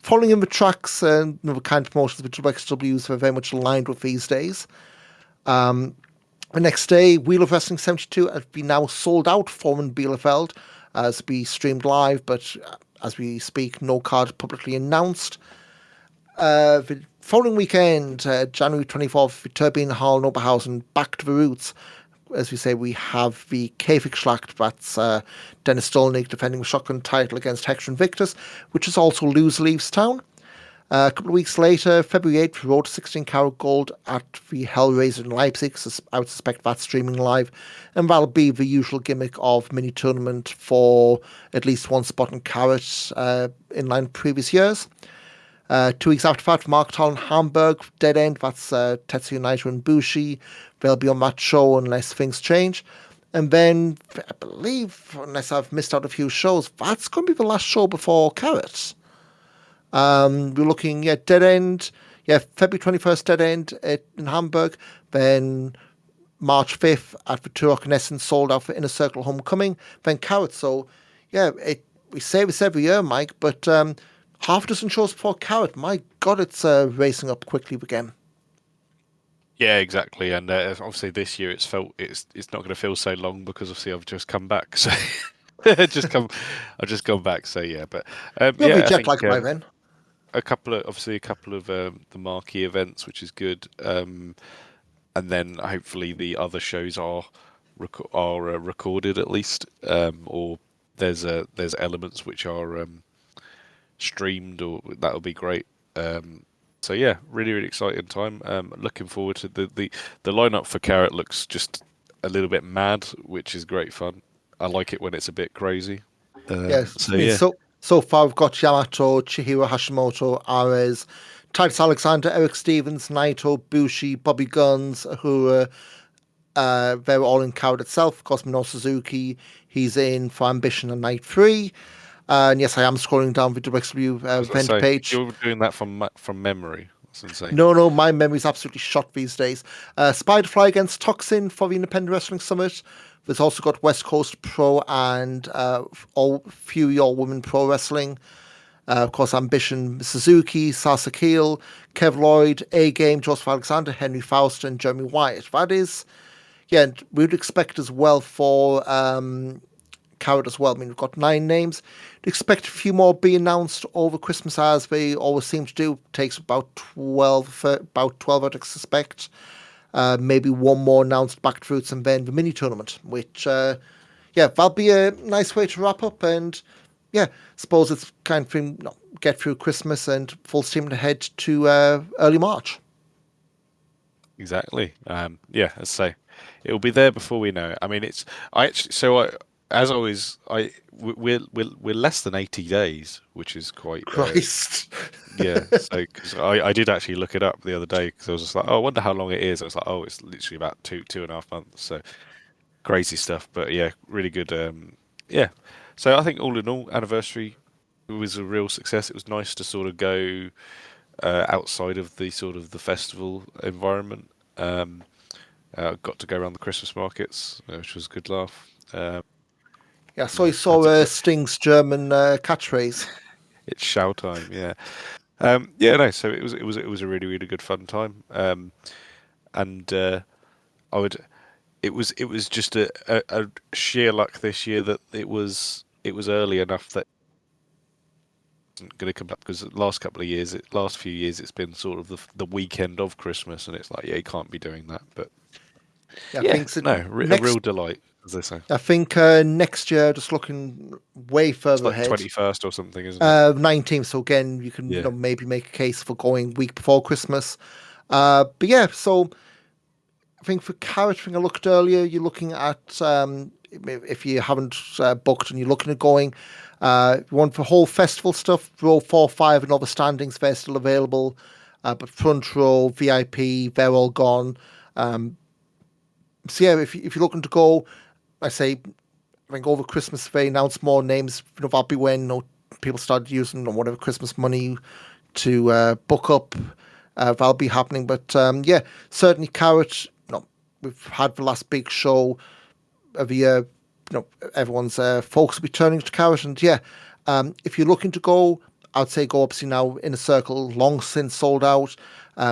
following in the tracks and the kind of promotions which wXWs are very much aligned with these days. The next day, Wheel of Wrestling 72 has been now sold out in Bielefeld as we streamed live, but as we speak, no card publicly announced. The following weekend, January 24th, the Turbine Hall in Oberhausen, back to the roots. As we say, we have the Käfigschlacht, that's Dennis Stolnig defending the shotgun title against Hector Invictus, which is also Lose Leaves Town. A couple of weeks later, February 8th, Road to 16 Karat Gold at the Hellraiser in Leipzig. So I would suspect that's streaming live. And that'll be the usual gimmick of mini tournament for at least one spot in Carat in line with previous years. 2 weeks after that, Mark Tall in Hamburg, Dead End, that's Tetsuya Naito and Bushi. They'll be on that show unless things change. And then, I believe, unless I've missed out a few shows, that's going to be the last show before Carat. We're looking at Dead End, February 21st, Dead End in Hamburg. Then March 5th at the Turok in Essen, sold out for Inner Circle Homecoming. Then Carat. So, we say this every year, Mike, but half a dozen shows before Carat. My God, it's racing up quickly again. Yeah, exactly. And obviously this year it's not going to feel so long because obviously I've just come back. So I've just gone back. So yeah, but You'll be jet lagged by then. a couple of the marquee events, which is good. And then hopefully the other shows are recorded at least, or there's elements which are streamed, or that'll be great. So yeah, really exciting time. Looking forward to the lineup for Carrot looks just a little bit mad, which is great fun. I like it when it's a bit crazy. Yes, So I mean, yeah, so far we've got Yamato, Chihiro Hashimoto, Ares, Titus Alexander, Eric Stevens, Naito, Bushi, Bobby Guns, Ahura. They're all in Coward itself. Of course, Minoru Suzuki, he's in for Ambition and Night 3. And yes, I am scrolling down the wXw I was gonna event say page. you're doing that from memory. That's insane. No, my memory's absolutely shot these days. Spiderfly against Toxin for the Independent Wrestling Summit. There's also got West Coast Pro and Fury All Women Pro Wrestling. Of course, Ambition, Suzuki, Sasa Keel, Kev Lloyd, A Game, Joseph Alexander, Henry Faust, and Jeremy Wyatt. That is, yeah, and we would expect as well for Carrot as well. I mean, we've got 9 names. We'd expect a few more be announced over Christmas, as they always seem to do. It takes about 12, I'd suspect. Maybe one more announced back to roots, and then the mini tournament, which, yeah, that'll be a nice way to wrap up. And yeah, suppose it's kind of thing, get through Christmas and full steam ahead to early March. Exactly. Yeah, as I say, it'll be there before we know it. I mean, I actually so I as always we're less than 80 days, which is quite Christ. yeah. So because I did actually look it up the other day because I was just like, oh, I wonder how long it is. I was like, oh, it's literally about 2.5 months. So crazy stuff. But yeah, really good. Yeah. So I think all in all, anniversary was a real success. It was nice to sort of go outside of the sort of the festival environment. Got to go around the Christmas markets, which was a good laugh. Yeah, so you saw Had to, Sting's German catchphrase. it's show time, yeah. Yeah, no. So it was a really good fun time. And I would it was just a sheer luck this year that it was early enough that it wasn't going to come up because the last couple of years, last few years, it's been sort of the weekend of Christmas, and it's like, yeah, you can't be doing that. But Yeah, I yeah, think so no, a real next. delight, as they say. I think next year, just looking way It's further like the ahead, 21st or something, isn't it? 19th. So again, you can Yeah. maybe make a case for going week before Christmas. But yeah, so I think for Carrot, I looked earlier, you're looking at, if you haven't booked and you're looking at going, one for whole festival stuff, row 4, 5 and all the standings, they're still available. But front row, VIP, they're all gone. So yeah, if you're looking to go, I say, I think over Christmas they announced more names. That'll be when people started using whatever Christmas money to book up. That'll be happening. But yeah, certainly Carrot. We've had the last big show of the year. Everyone's focus will be turning to Carrot, and yeah, if you're looking to go, I'd say go obviously now in a circle, long since sold out.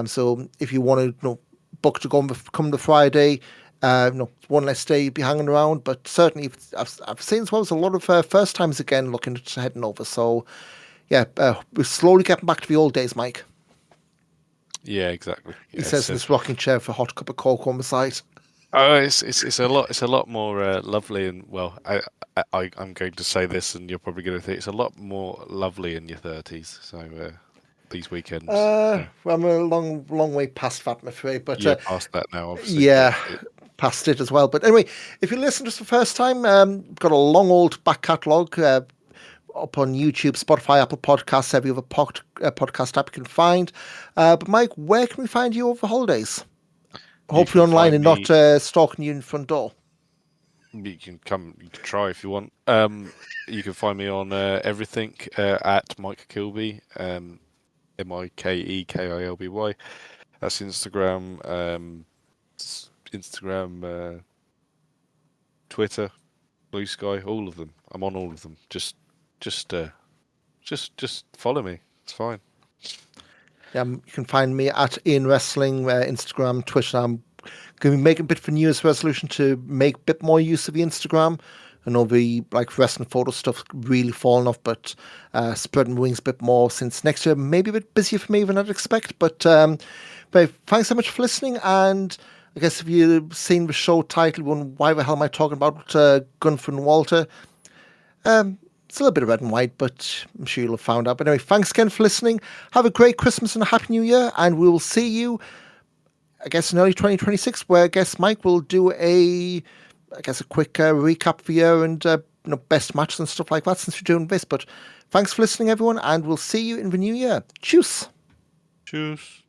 So if you want to book to go on come the Friday. One less day you'd be hanging around, but certainly I've seen as well as a lot of first times again looking at heading over. So yeah, we're slowly getting back to the old days, Mike. Yeah, exactly. He Yeah, says in his rocking chair for a hot cup of cocoa on the side. oh, it's a lot more lovely, and well, I'm going to say this, and you're probably going to think it's a lot more lovely in your 30s. So these weekends, Well, I'm a long way past that, I'm afraid, but you're past that now, obviously. But yeah, past it as well. But anyway, if you listen to us for the first time, got a long old back catalogue up on YouTube, Spotify, Apple Podcasts, every other podcast app you can find. But Mike, where can we find you over the holidays? you Hopefully can online find and not me. stalking you in the front door. You can come. You can try if you want. You can find me on everything at Mike Kilby. MikeKilby. That's Instagram. Instagram, Twitter, Blue Sky, all of them. I'm on all of them. Just, just follow me. It's fine. You can find me at Ian Wrestling, Instagram, Twitter. I'm going to be making a bit of a New Year's resolution to make a bit more use of the Instagram. I know the wrestling photo stuff really fallen off, but spreading wings a bit more since next year maybe a bit busier for me than I'd expect. But thanks so much for listening. And I guess if you've seen the show title, why the hell am I talking about Gunther and Walter? It's a little bit of red and white, but I'm sure you'll have found out. But anyway, thanks again for listening. Have a great Christmas and a Happy New Year, and we will see you, I guess, in early 2026, where I guess Mike will do a quick recap of the year and best matches and stuff like that since we're doing this. But thanks for listening, everyone, and we'll see you in the new year. Cheers. Cheers.